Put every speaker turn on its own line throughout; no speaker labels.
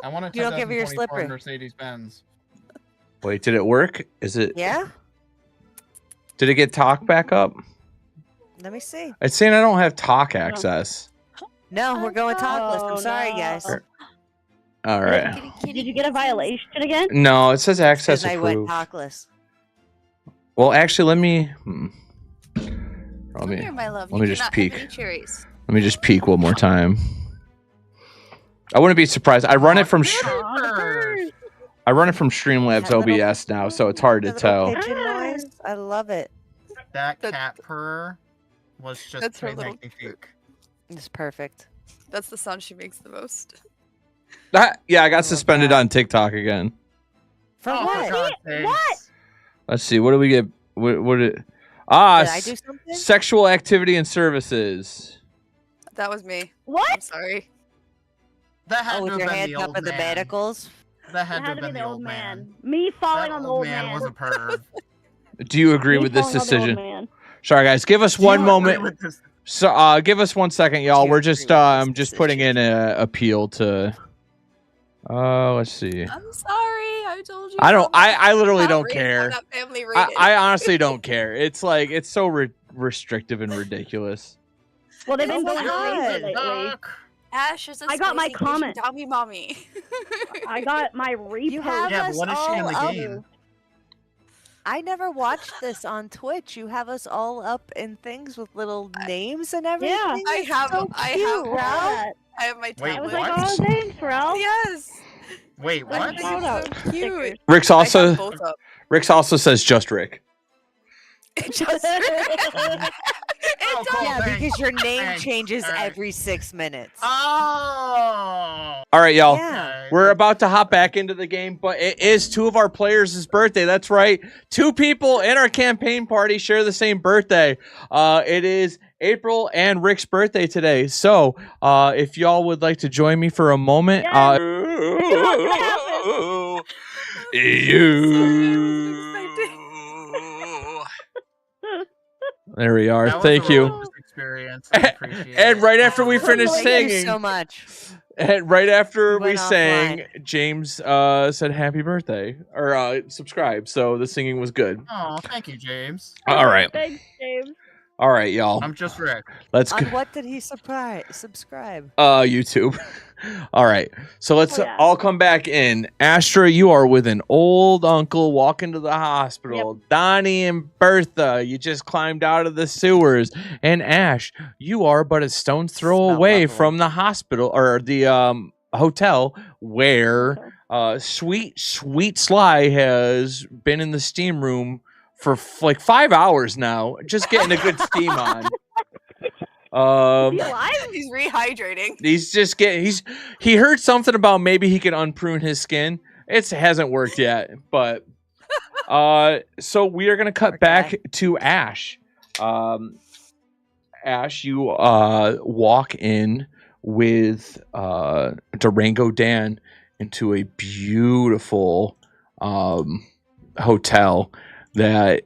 I want a
You don't give her your
2024
slipper.
Mercedes Benz.
Wait, did it work? Is it?
Yeah?
Did it get talk back up?
Let me see.
It's saying I don't have talk access.
No, we're going talkless. I'm
Oh,
sorry,
no.
guys.
All right.
Did you get a violation again?
No, it says access
Because I went
approved.
talkless.
Well, actually, let me.
Come here, my love.
let
You
me just
cannot
peek.
have any cherries.
Let me just peek one more time. I wouldn't be surprised. I run it from Streamlabs OBS now, so it's hard to
The little
tell.
pigeon noise. I love it.
That cat purr was just
That's her
to
little
make me puke.
It's perfect.
That's the sound she makes the most.
Yeah, I got suspended on TikTok again.
For
Oh,
what?
for God's sakes.
What?
Let's see. What do we get? What did?
Did I do something?
Sexual activity and services.
That was me. I'm
What?
sorry.
That had
Oh,
to
with
have
your
been
hands
the
up
old
in the
man.
manacles?
That had
It
to have been the old man.
Me falling
That
on the old man.
was a perv.
Do you agree
Me
with this
falling on the old
decision?
man.
Sorry, guys. Give us
Do you
one
agree
moment.
with this?
So, give us 1 second, y'all.
Do you
We're
agree
just,
with this
I'm just putting in
decision?
a appeal to. Let's see.
I'm sorry. I told you.
I don't.
I'm
I literally
not
don't
rated.
care.
I'm not family
I,
rated.
I honestly don't care. It's like it's so restrictive and ridiculous.
Well, they've
Oh
been
my
going
God.
crazy lately.
Duck.
Ash is a
I got my
spicy
comment.
Tommy mommy.
I got my repost.
You have
Yeah, but
us
what is she in the
all
game?
up. I never watched this on Twitch. You have us all up in things with little names and everything.
I
It's
have-
so
I
cute,
have-
Ralph.
I have my
Wait,
I was
tablet.
like,
What?
oh, thanks, Ralph.
Yes.
Wait,
I
what?
think
Shout out.
it's so cute.
Stickers.
Rick's
I
also
have both up.
Rick's also says just Rick.
It just. it
Oh, cool.
Yeah,
thanks.
because your name
Thanks.
changes
All right.
every 6 minutes.
Oh.
All right, y'all.
Yeah.
We're about to hop back into the game, but it is two of our players' birthday. That's right. Two people in our campaign party share the same birthday. It is April and Rick's birthday today. So, if y'all would like to join me for a moment,
Yes.
There we are.
That was
Thank
a
you.
religious experience. I appreciate
And
it.
right after we finish
Thank you
singing,
so much.
and right after
We
we
went
sang, James said happy birthday or subscribe. So the singing was good.
Oh, thank you, James.
All right.
Thanks, James.
All right, y'all.
I'm just Rick.
Let's
On
go.
what did he subscribe?
YouTube. All right. So let's
Oh, yeah.
all come back in. Astra, you are with an old uncle walking to the hospital. Donnie and Bertha, you just climbed out of the sewers. And Ash, you are but a stone's throw
Smell
away
lovely.
from the hospital or the hotel where sweet Sly has been in the steam room for like 5 hours now, just getting a good steam on.
Is he alive?
He's rehydrating.
He's just getting. He heard something about maybe he could unprune his skin. It hasn't worked yet, but so we are gonna cut back to Ash. Ash, you walk in with Durango Dan into a beautiful hotel that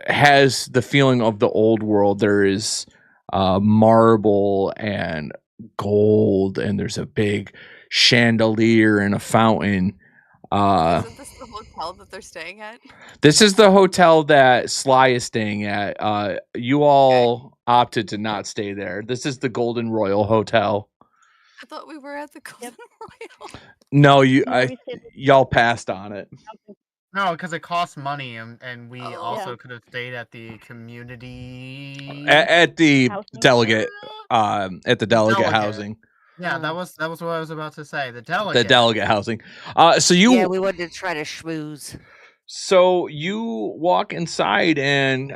has the feeling of the old world. There is marble and gold, and there's a big chandelier and a fountain.
Isn't this the hotel that they're staying at?
This is the hotel that Sly is staying at. You all opted to not stay there. This is the Golden Royal Hotel.
I thought we were at the Golden Royal.
No, y'all passed on it.
No, because it costs money, and we
Oh.
also could have stayed at the community.
At the
Housing?
delegate, at the delegate
Delegate.
housing,
Yeah, that was what I was about to say. The delegate.
the delegate housing. So
Yeah, we wanted to try to schmooze.
So you walk inside, and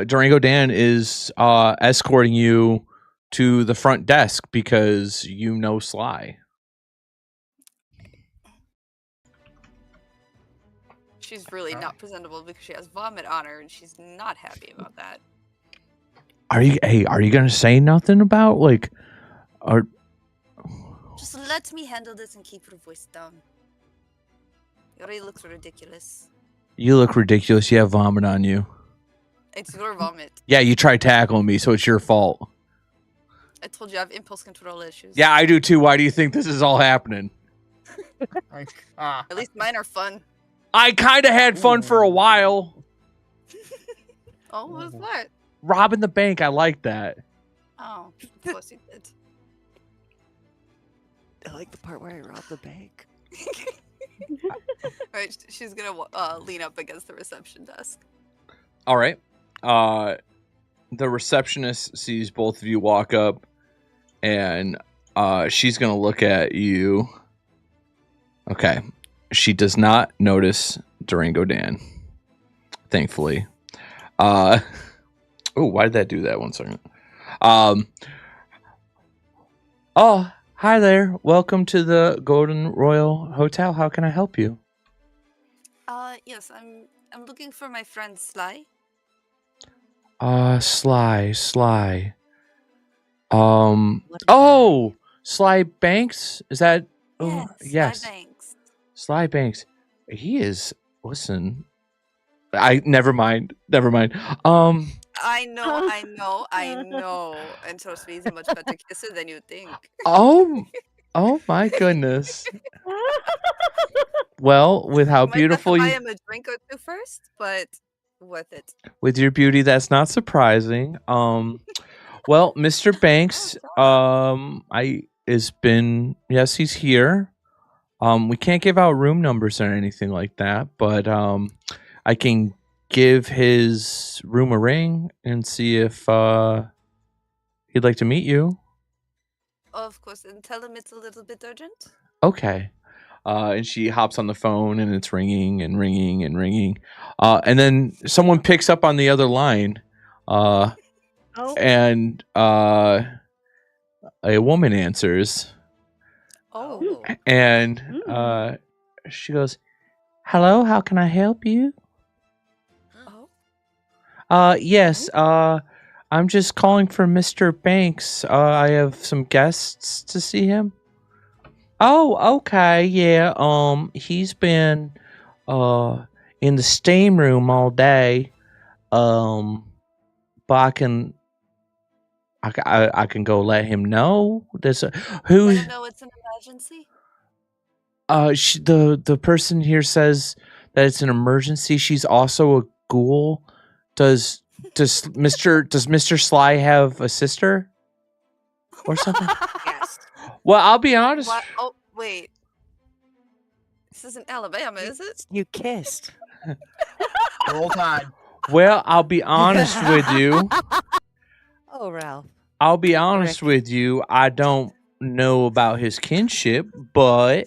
Durango Dan is escorting you to the front desk because you know Sly.
She's really not presentable because she has vomit on her, and she's not happy about that.
Are you gonna say nothing about like, or
Just let me handle this and keep your voice down. It already looks ridiculous.
you look ridiculous? You have vomit on you.
It's your vomit.
Yeah, you tried tackling me, so it's your fault.
I told you I have impulse control issues.
Yeah, I do too. Why do you think this is all happening?
Like,
At least mine are fun.
I kind of had fun for a while.
Oh, what was that?
Robbing the bank, I like that.
Oh, of course you did.
I like the part where I robbed the bank.
Right, she's gonna lean up against the reception desk.
All right. The receptionist sees both of you walk up, and she's gonna look at you. Okay. She does not notice Durango Dan. Thankfully. Oh, why did that do that? 1 second. Oh, hi there. Welcome to the Golden Royal Hotel. How can I help you?
Yes, I'm looking for my friend Sly.
Sly.
What
Oh, Sly Banks? Is that? Oh,
Yes,
yes.
Sly Banks.
Sly Banks. He is. Listen. Never mind.
I know. And trust me, he's a much better kisser than you think.
Oh my goodness. Well, with how
You might have to
beautiful
buy
you,
him a drink or two first, but worth it.
with your beauty, that's not surprising. Well, Mr. Banks, yes, he's here. We can't give out room numbers or anything like that, but I can give his room a ring and see if he'd like to meet you.
Of course, and tell him it's a little bit urgent.
Okay. And she hops on the phone and it's ringing and ringing and ringing. And then someone picks up on the other line. And a woman answers.
Oh.
And she goes, "Hello, how can I help you?"
Oh.
Yes, I'm just calling for Mr. Banks. I have some guests to see him. Oh, okay, yeah. He's been in the steam room all day. But I can go let him know. There's a who.
Let him know it's an emergency.
The person here says that it's an emergency. She's also a ghoul. Does Mr. Sly have a sister or something?
Yes.
Well, I'll be honest.
What? Oh, wait. This isn't Alabama, is it?
You kissed.
roll time.
Well, I'll be honest with you.
Oh, Ralph.
I'll be honest with you. I don't know about his kinship, but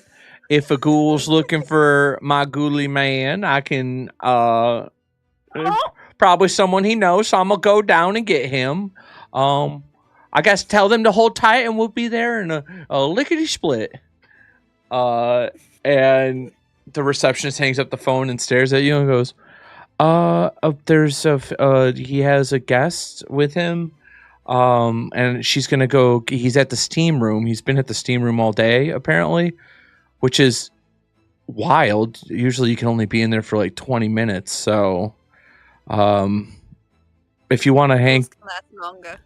if a ghoul's looking for my ghouly man, I can probably someone he knows. So I'm gonna go down and get him. I guess tell them to hold tight, and we'll be there in a lickety split. And the receptionist hangs up the phone and stares at you and goes, he has a guest with him. And she's gonna go. He's at the steam room. He's been at the steam room all day, apparently, which is wild. Usually, you can only be in there for like 20 minutes. So, if you want to hang,
Those can last longer.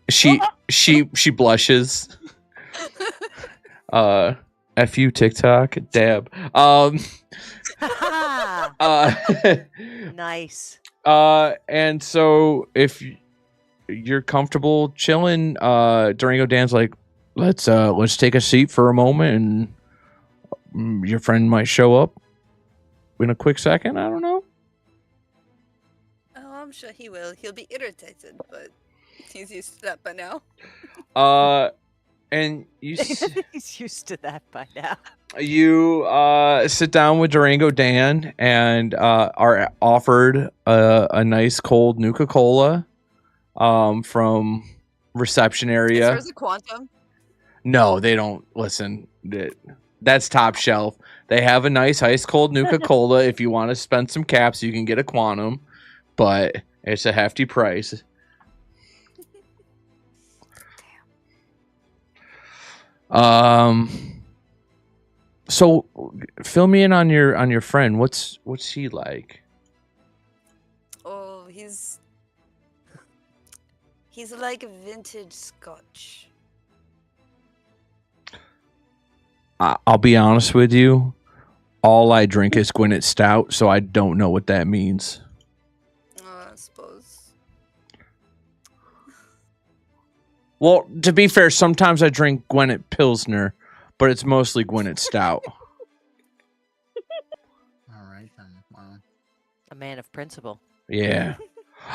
she blushes. F you TikTok dab.
Nice.
And so if you're comfortable chilling, Durango Dan's like, let's take a seat for a moment, and your friend might show up in a quick second. I don't know.
Oh, I'm sure he will. He'll be irritated, but he's used to that by now.
And you
He's used to that by now.
you sit down with Durango Dan and are offered a nice cold Nuka-Cola from reception area.
Is yours a quantum?
No, they don't. Listen, that's top shelf. They have a nice ice cold Nuka-Cola. If you want to spend some caps, you can get a quantum, but it's a hefty price. So fill me in on your friend. What's he like?
Oh, he's like vintage scotch.
I'll be honest with you. All I drink is Gwyneth Stout, so I don't know what that means.
I suppose.
Well, to be fair, sometimes I drink Gwyneth Pilsner, but it's mostly Gwyneth Stout.
All right then. Wow.
A man of principle.
Yeah.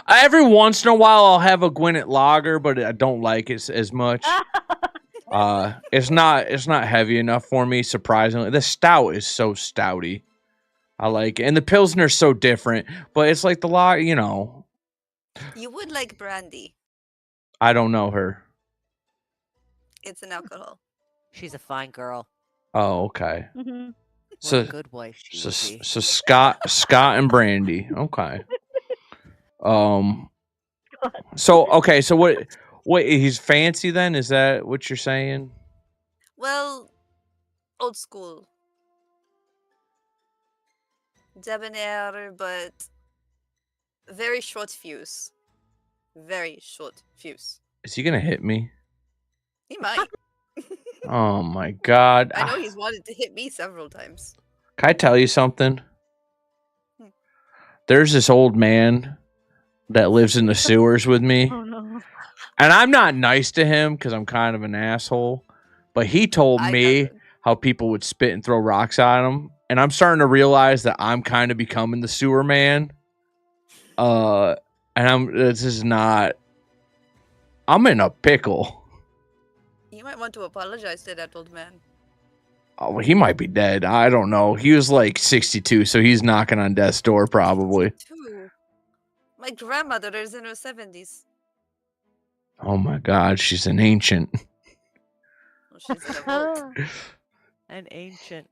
Every once in a while, I'll have a Gwyneth Lager, but I don't like it as much. It's not heavy enough for me. Surprisingly, the stout is so stouty. I like it, and the Pilsner's so different. But it's like the lager, you know.
You would like brandy.
I don't know her.
It's an alcohol.
She's a fine girl.
Oh, okay.
Mhm.
What
So,
a good wife she
so,
would be.
so Scott and Brandy. Okay. So okay. So what? He's fancy then? Is that what you're saying?
Well, old school. Debonair, but very short fuse. Very short fuse.
Is he gonna hit me?
He might.
Oh my god!
I know he's wanted to hit me several times.
Can I tell you something?
Hmm.
There's this old man that lives in the sewers with me,
Oh no.
and I'm not nice to him because I'm kind of an asshole. But he told
I
me
got it.
how people would spit and throw rocks at him, and I'm starting to realize that I'm kind of becoming the sewer man. And this is not. I'm in a pickle.
You might want to apologize to that old man.
Oh, he might be dead. I don't know. He was like 62, so he's knocking on death's door probably.
Too. My grandmother is in her 70s.
Oh my god, she's an ancient.
Well, she's in a vault.
An ancient.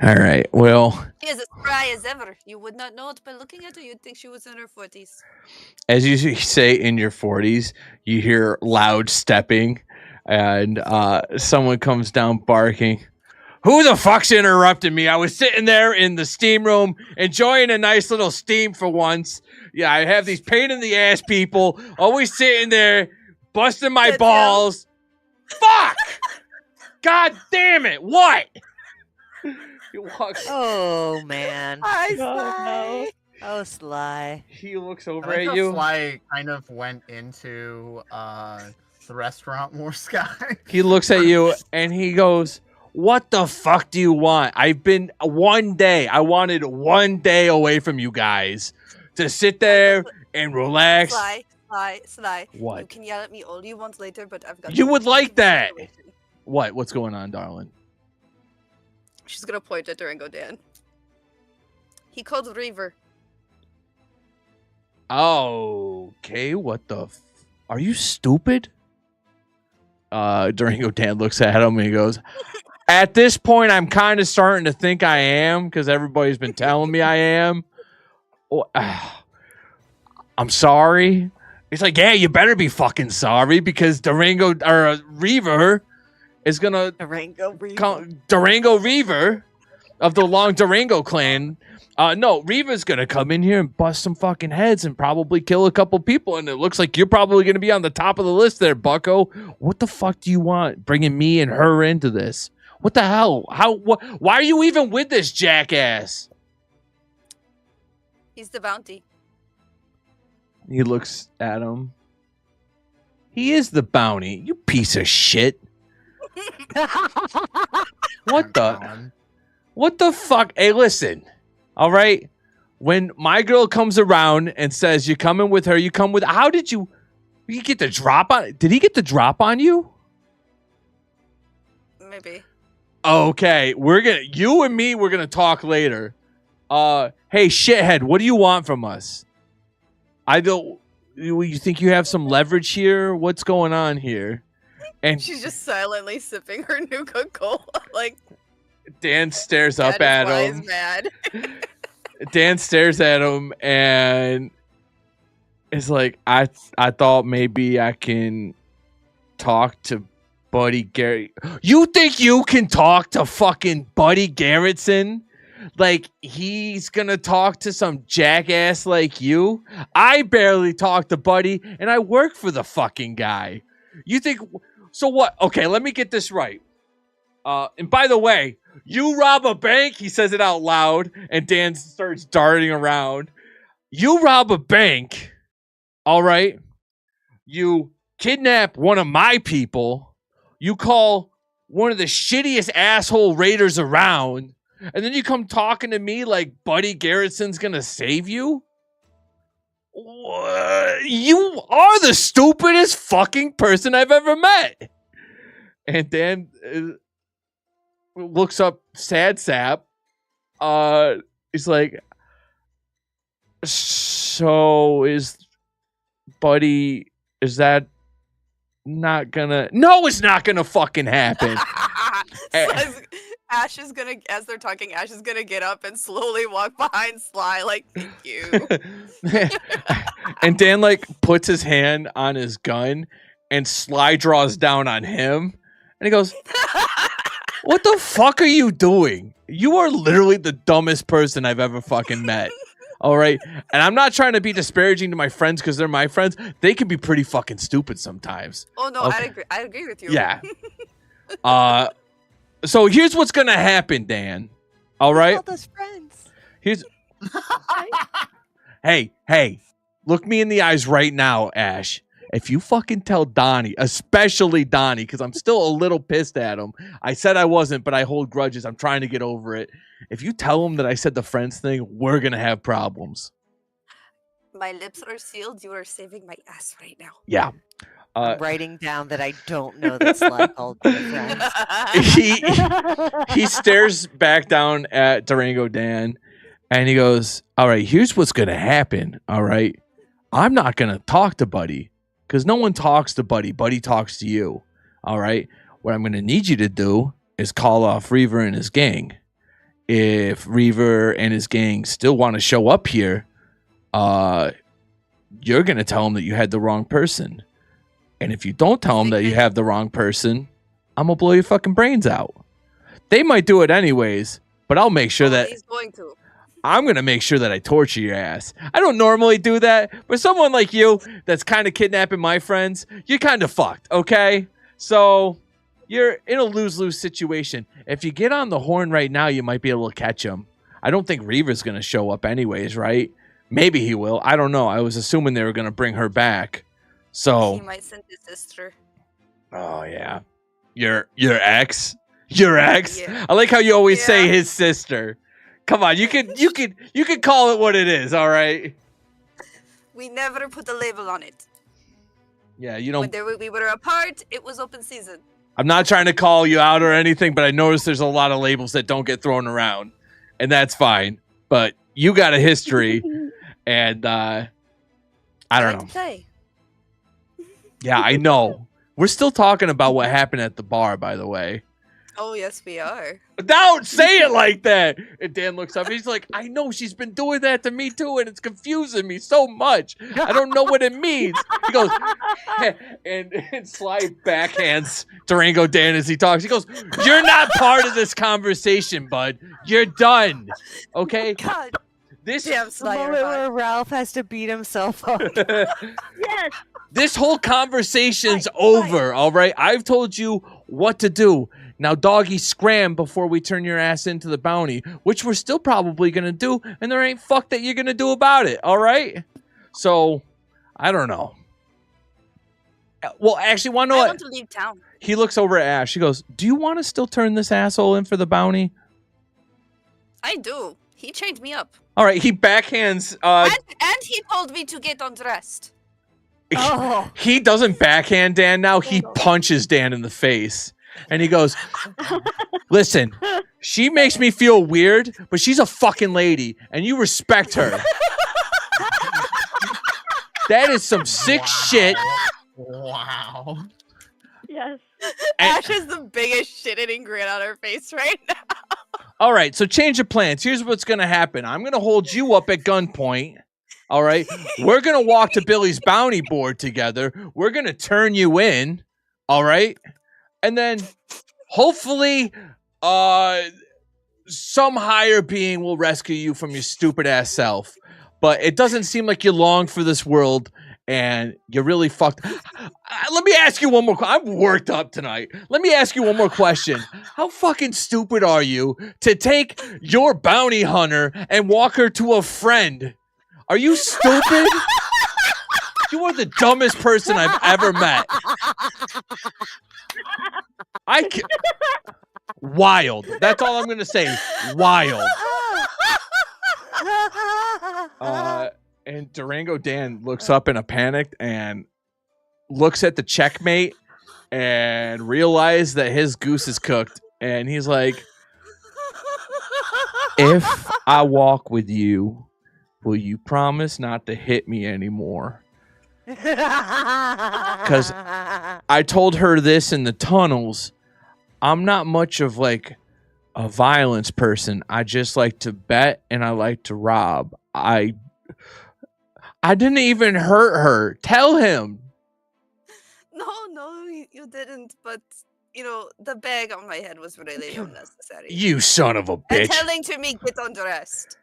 All right. Well,
She is as spry as ever. You would not know it by looking at her. You'd think she was in her 40s.
as you say in your 40s, you hear loud stepping and someone comes down barking. Who the fuck's interrupting me? I was sitting there in the steam room enjoying a nice little steam for once. Yeah, I have these pain in the ass people always sitting there busting my
Good
balls. Fuck! God damn it! What? You walk.
Oh man.
Hi,
no.
Oh Sly.
He looks
I
over
like
at
how
you.
Sly kind of went into the restaurant more, Sky.
He looks at you and he goes, "What the fuck do you want? I've been one day. I wanted one day away from you guys to sit there and relax."
Sly.
What?
You can yell at me all you want later, but I've got.
You
to
would like that.
situation.
What? What's going on, darling?
She's gonna point at her and go, Dan. He called Reaver.
Okay, what the? Are you stupid? Durango Dan looks at him and he goes, "At this point, I'm kind of starting to think I am because everybody's been telling me I am. Oh, I'm sorry." He's like, "Yeah, you better be fucking sorry because Durango or Reaver is gonna
Durango Reaver.
Durango Reaver of the Long Durango clan. No, Reva's gonna come in here and bust some fucking heads and probably kill a couple people. And it looks like you're probably gonna be on the top of the list there, Bucko. What the fuck do you want bringing me and her into this? What the hell? Why are you even with this jackass?"
He's the bounty.
He looks at him. He is the bounty. You piece of shit. What the? What the fuck? Hey, listen. All right. When my girl comes around and says you're coming with her, you come with. How did you get the drop on? Did he get the drop on you?
Maybe.
Okay, you and me. We're gonna talk later. Hey, shithead, what do you want from us? I don't. You think you have some leverage here? What's going on here? And
She's just silently sipping her new Coca-Cola. Like,
Dan stares up
that
at
is why
him.
he's mad.
Dan stares at him and is like, I thought maybe I can talk to Buddy Garrett. You think you can talk to fucking Buddy Garrettson? Like he's gonna talk to some jackass like you? I barely talk to Buddy and I work for the fucking guy. You think so what? Okay, let me get this right. And by the way, you rob a bank. He says it out loud, and Dan starts darting around. You rob a bank. All right. You kidnap one of my people. You call one of the shittiest asshole raiders around. And then you come talking to me like Buddy Garrison's going to save you? You are the stupidest fucking person I've ever met. And Dan looks up sad sap. He's like, so is Buddy, is that not gonna? No, it's not gonna fucking happen.
Ash is gonna, as they're talking, Ash is gonna get up and slowly walk behind Sly, like, thank you.
And Dan like puts his hand on his gun, and Sly draws down on him, and he goes, "What the fuck are you doing? You are literally the dumbest person I've ever fucking met." All right, and I'm not trying to be disparaging to my friends because they're my friends. They can be pretty fucking stupid sometimes.
Oh no,
okay.
I agree with you.
Yeah. So here's what's gonna happen, Dan. All right.
Called us friends.
Here's. Hey, look me in the eyes right now, Ash. If you fucking tell Donnie, especially Donnie, because I'm still a little pissed at him. I said I wasn't, but I hold grudges. I'm trying to get over it. If you tell him that I said the friends thing, we're gonna have problems.
My lips are sealed. You are saving my ass right now.
Yeah.
I'm writing down that I don't know that Sly called me friends.
He stares back down at Durango Dan, and he goes, "All right, here's what's gonna happen. All right, I'm not gonna talk to Buddy because no one talks to Buddy. Buddy talks to you. All right. What I'm gonna need you to do is call off Reaver and his gang. If Reaver and his gang still want to show up here, you're gonna tell them that you had the wrong person." And if you don't tell them that you have the wrong person, I'm going to blow your fucking brains out. They might do it anyways, but I'll make sure that
he's going to.
I'm going to make sure that I torture your ass. I don't normally do that, but someone like you that's kind of kidnapping my friends, you're kind of fucked, okay? So you're in a lose-lose situation. If you get on the horn right now, you might be able to catch him. I don't think Reaver's going to show up anyways, right? Maybe he will. I don't know. I was assuming they were going to bring her back. So
He might send his sister.
oh yeah, your ex, Yeah. I like how you always say his sister. Come on, you could call it what it is. All right.
We never put a label on it.
Yeah, you don't.
When we were apart, it was open season.
I'm not trying to call you out or anything, but I noticed there's a lot of labels that don't get thrown around, and that's fine. But you got a history, and I don't know.
Play.
Yeah, I know. We're still talking about what happened at the bar, by the way.
Oh, yes, we are.
Don't say it like that. And Dan looks up. He's like, I know she's been doing that to me, too, and it's confusing me so much. I don't know what it means. He goes, and Sly backhands Durango Dan as he talks. He goes, you're not part of this conversation, bud. You're done. Okay?
God.
This
Damn,
The
Sly,
moment where Ralph has to beat himself up.
Yes.
This whole conversation's over, all right? I've told you what to do. Now, doggy, scram before we turn your ass into the bounty, which we're still probably going to do, and there ain't fuck that you're going to do about it, all right? So, I don't know. Well, actually, want to know
I
what?
want to leave town.
He looks over at Ash. He goes, do you want to still turn this asshole in for the bounty?
I do. He chained me up.
All right, he backhands...
And he told me to get undressed.
Oh.
He doesn't backhand Dan now. He punches Dan in the face. And he goes, listen, she makes me feel weird, but she's a fucking lady, and you respect her. That is some sick shit.
Wow.
Yes.
Ash has the biggest shit-eating grin on her face right now.
All right, so change of plans. Here's what's going to happen. I'm going to hold you up at gunpoint. All right? We're going to walk to Billy's bounty board together. We're going to turn you in. All right? And then hopefully some higher being will rescue you from your stupid ass self. But it doesn't seem like you long for this world, and you really fucked. Let me ask you one more. I'm worked up tonight. Let me ask you one more question. How fucking stupid are you to take your bounty hunter and walk her to a friend? Are you stupid? You are the dumbest person I've ever met. Wild. That's all I'm gonna say. Wild. And Durango Dan looks up in a panic and looks at the checkmate and realizes that his goose is cooked. And he's like, if I walk with you, will you promise not to hit me anymore? Because I told her this in the tunnels. I'm not much of like a violence person. I just like to bet and I like to rob. I didn't even hurt her. Tell him.
No, you didn't. But the bag on my head was really unnecessary.
You son of a bitch.
And telling to me get undressed.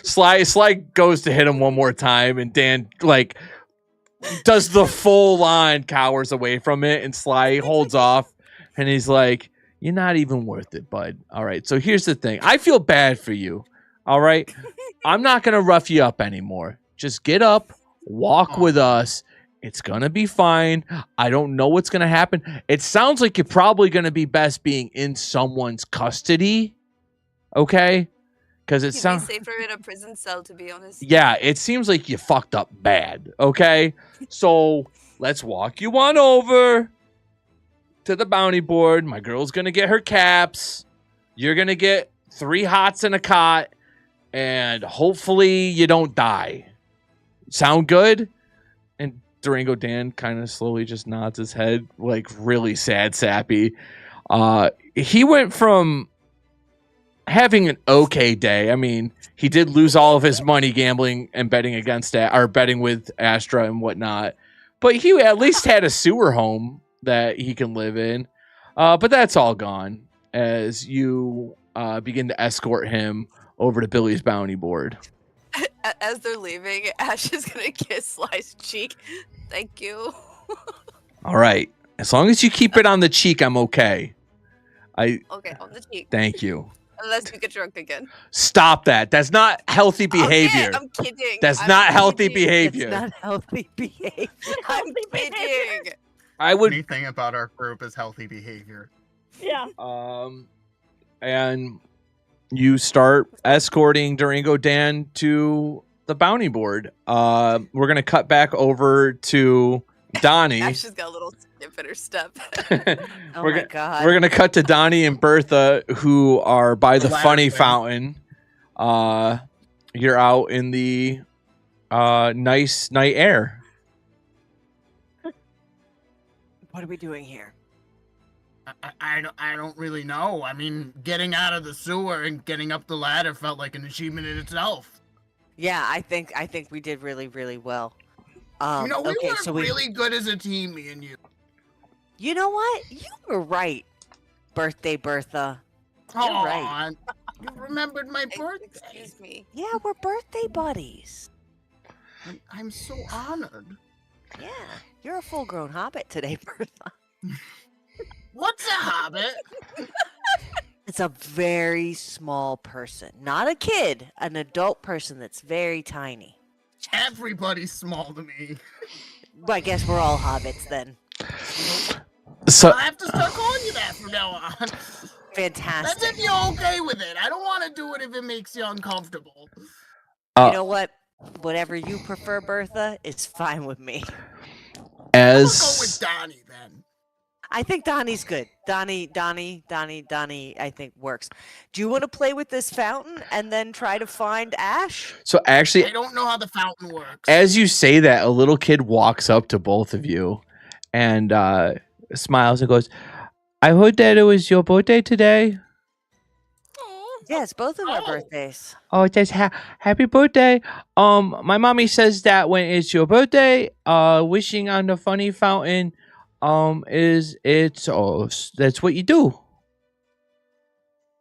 Sly goes to hit him one more time, and Dan like does the full line, cowers away from it, and Sly holds off, and he's like, "You're not even worth it, bud. All right. So here's the thing. I feel bad for you. All right. I'm not gonna rough you up anymore. Just get up, walk with us. It's gonna be fine. I don't know what's gonna happen. It sounds like you're probably gonna be best being in someone's custody. Okay." Because it sounds
safer in a prison cell, to be honest.
Yeah, it seems like you fucked up bad. Okay, so let's walk you on over to the bounty board. My girl's gonna get her caps. You're gonna get 3 hots and a cot, and hopefully you don't die. Sound good? And Durango Dan kind of slowly just nods his head, like really sad, sappy. He went from having an okay day. I mean, he did lose all of his money gambling and betting against or betting with Astra and whatnot, but he at least had a sewer home that he can live in. But that's all gone as you begin to escort him over to Billy's bounty board.
As they're leaving, Ash is gonna kiss Sly's cheek. Thank you.
All right, as long as you keep it on the cheek, I'm okay.
Okay, on the cheek.
Thank you.
Unless you get drunk again.
Stop that. That's not healthy behavior.
Okay, I'm kidding.
That's not healthy behavior.
It's not healthy behavior.
I'm kidding.
I would.
Anything about our group is healthy behavior.
Yeah.
And you start escorting Durango Dan to the bounty board. We're gonna cut back over to Donnie.
Ash has got a little skip in her step.
Oh my god.
We're gonna cut to Donnie and Bertha, who are by the funny fountain. You're out in the nice night air.
What are we doing here?
I don't really know. I mean, getting out of the sewer and getting up the ladder felt like an achievement in itself.
Yeah, I think we did really, really well.
We
okay,
were
so
really good as a team, me and you.
You know what? You were right, Birthday Bertha. You're right.
You remembered my birthday.
Excuse me.
Yeah, we're birthday buddies.
I'm so honored.
Yeah, you're a full-grown hobbit today, Bertha.
What's a hobbit?
It's a very small person. Not a kid, an adult person that's very tiny.
Everybody's small to me.
Well, I guess we're all hobbits then.
So
I have to start calling you that from now on.
Fantastic.
That's if you're okay with it. I don't want to do it if it makes you uncomfortable.
You know what? Whatever you prefer, Bertha, is fine with me.
I'll go with Donnie then.
I think Donnie's good. Donnie, I think works. Do you want to play with this fountain and then try to find Ash?
So actually,
I don't know how the fountain works.
as you say that, a little kid walks up to both of you and smiles and goes, "I heard that it was your birthday today."
Yes, both of our birthdays.
Oh, it says happy birthday. My mommy says that when it's your birthday, wishing on the funny fountain, that's what you do.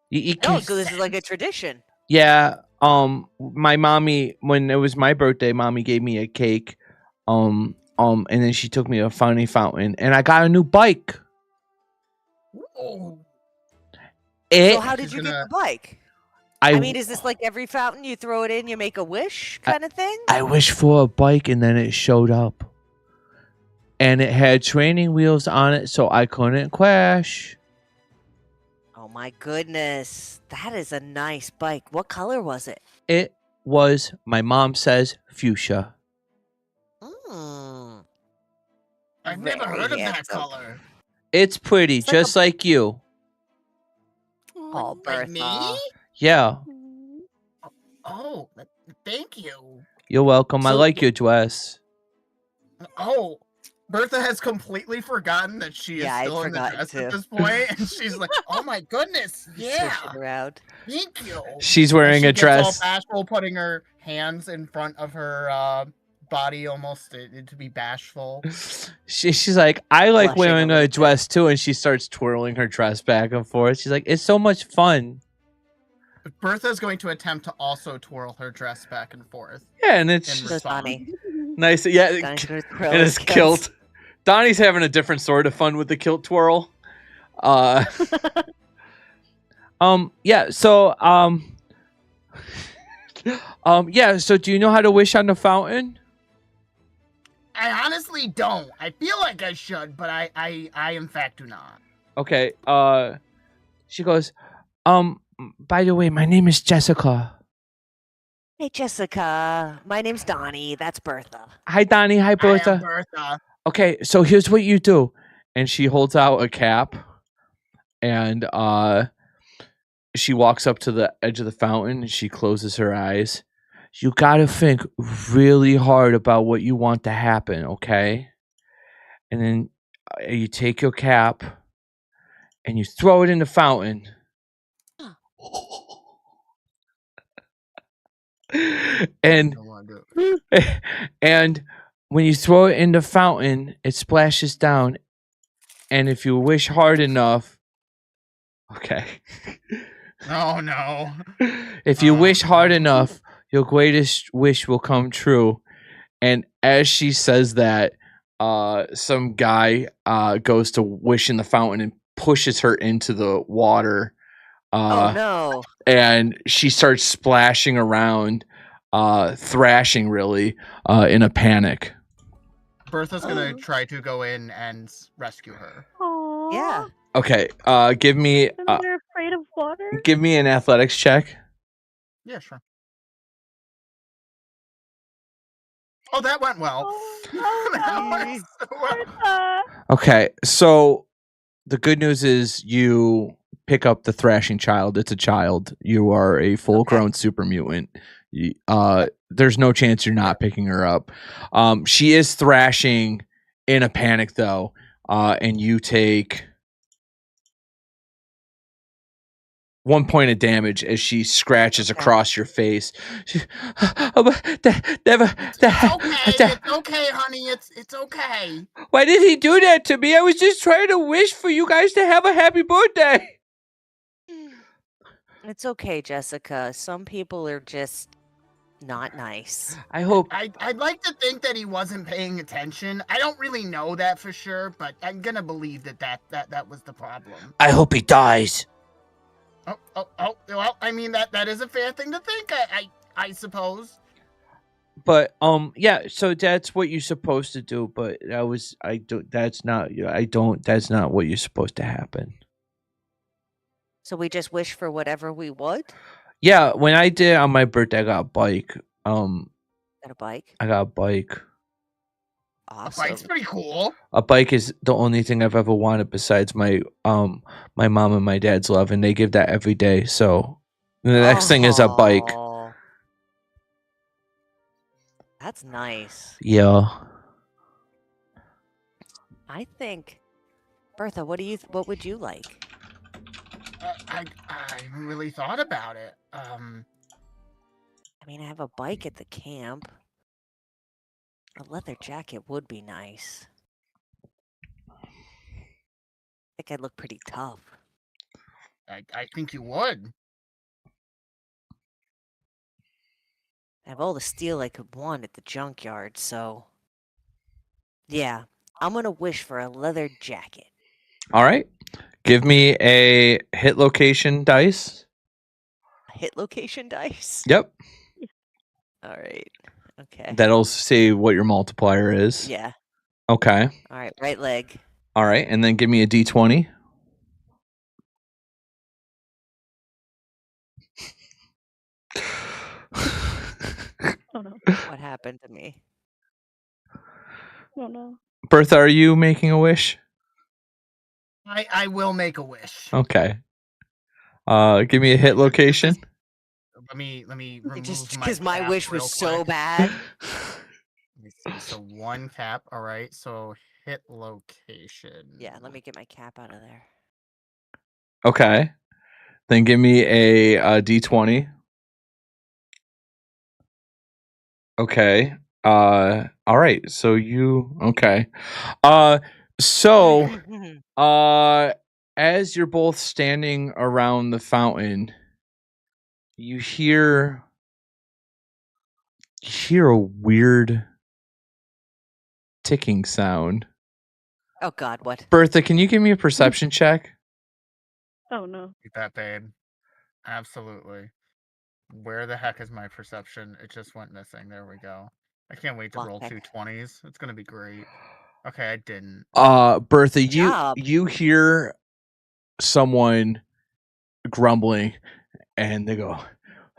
You
Oh, so this is like a tradition.
Yeah. My mommy, when it was my birthday, mommy gave me a cake. and then she took me to a funny fountain, and I got a new bike.
Oh,
It,
So how did
She's
you get
gonna-
the bike? I mean, is this like every fountain you throw it in, you make a wish kind of thing?
I wished for a bike, and then it showed up, and it had training wheels on it, so I couldn't crash.
Oh my goodness. That is a nice bike. What color was it?
It was, my mom says, fuchsia.
Mm,
I've never
very
heard of that
handsome.
color.
It's pretty,
It's like a-
just like you.
Oh,
Like me?
Bertha.
Yeah,
Oh, thank you.
you're welcome. I
So-
like your dress.
Oh, Bertha has completely forgotten that she is
Yeah, I'd
still in the
forgotten
dress at
too.
this point, and she's like, "Oh my goodness, yeah,
Swish it around.
thank you."
She's
And
wearing
she
a
gets all
dress.
bashful, putting her hands in front of her body, almost to be bashful.
She's like, I like
Blushing a
wearing
little
a
bit.
dress too, and she starts twirling her dress back and forth. She's like, it's so much fun.
But Bertha's going to attempt to also twirl her dress back and forth.
Yeah, and it's
In
just
So
response.
Donnie.
nice. Yeah,
Donnie's gonna twirl
and
his
his kilt. Donnie's having a different sort of fun with the kilt twirl. Yeah. So, yeah. So, do you know how to wish on the fountain?
I honestly don't. I feel like I should, but I in fact do not.
Okay. She goes, by the way, my name is Jessica.
Hey, Jessica. My name's Donnie. That's Bertha.
Hi, Donnie. Hi,
I am
Bertha.
Bertha.
Okay, so here's what you do. And she holds out a cap, and she walks up to the edge of the fountain, and she closes her eyes. You gotta think really hard about what you want to happen, okay? And then you take your cap, and you throw it in the fountain. And
I want to do it.
and when you throw it in the fountain, it splashes down. And if you wish hard enough, okay.
Oh no.
If you
Oh,
wish hard
no.
enough, your greatest wish will come true. And as she says that, some guy goes to wish in the fountain and pushes her into the water.
Oh no.
And she starts splashing around, thrashing really, in a panic.
Bertha's gonna try to go in and rescue her.
Aww.
Yeah.
Okay, give me
And they're afraid of water.
give me an athletics check.
Yeah, sure. Oh, that went well.
Oh,
That
no.
went so well.
Bertha.
Okay, so the good news is you pick up the thrashing child. It's a child. You are a full-grown super mutant. There's no chance you're not picking her up. She is thrashing in a panic though, and you take 1 point of damage as she scratches across your face.
It's okay, honey. It's okay.
Why did he do that to me? I was just trying to wish for you guys to have a happy birthday.
It's okay, Jessica. Some people are just not nice.
I hope.
I'd like to think that he wasn't paying attention. I don't really know that for sure, but I'm gonna believe that was the problem.
I hope he dies.
Oh, well, I mean that is a fair thing to think. I suppose.
But yeah, so that's what you're supposed to do, but that's not what you're supposed to happen.
So we just wish for whatever we would.
Yeah, when I did on my birthday I got a bike.
Got a bike.
I got a bike.
A
Awesome.
bike's pretty cool.
A bike is the only thing I've ever wanted besides my mom and my dad's love, and they give that every day. So the next thing is a bike.
Aw. That's nice.
Yeah.
I think, Bertha, what would you like?
I haven't really thought about it.
I mean, I have a bike at the camp. A leather jacket would be nice. I think I'd look pretty tough.
I think you would.
I have all the steel I could want at the junkyard, so Yeah. I'm gonna wish for a leather jacket.
All right. Give me a hit location dice.
Hit location dice.
Yep.
All right. Okay.
That'll say what your multiplier is.
Yeah.
Okay.
All right. Right leg.
All right. And then give me a d20.
Oh no.
What happened to me?
Oh no.
Bertha, are you making a wish?
I will make a wish.
Okay. Give me a hit location.
Let me remove
Just
my
because my
cap
wish
real
was so
quick.
bad.
Let me see. So 1 cap. All right. So hit location.
Yeah. Let me get my cap out of there.
Okay. Then give me a d20. Okay. All right. So you okay. So as you're both standing around the fountain, you hear a weird ticking sound.
Oh God, what?
Bertha, can you give me a perception check?
Oh no.
Keep that, babe. Absolutely. Where the heck is my perception? It just went missing. There we go. I can't wait to roll
Lockpick.
2 20s. It's gonna be great. Okay, I didn't.
Bertha,
Good job.
you hear someone grumbling and they go,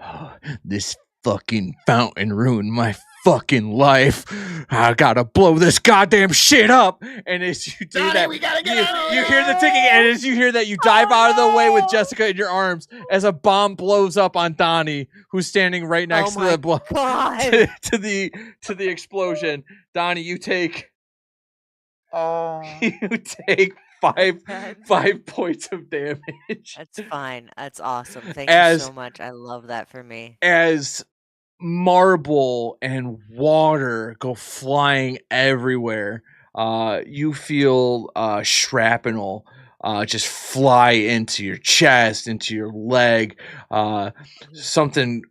"Oh, this fucking fountain ruined my fucking life. I gotta blow this goddamn shit up." And as you do
Donnie,
that,
we gotta get out of
you hear the ticking, and as you hear that, you dive out of the way with Jessica in your arms as a bomb blows up on Donnie, who's standing right next
Oh
to the
my God.
to the explosion. Donnie, you take
Oh.
you take five
Bad.
points of damage.
That's fine. That's awesome. Thank
As-
you so much. I love that for me.
As marble and water go flying everywhere, you feel shrapnel just fly into your chest, into your leg. Something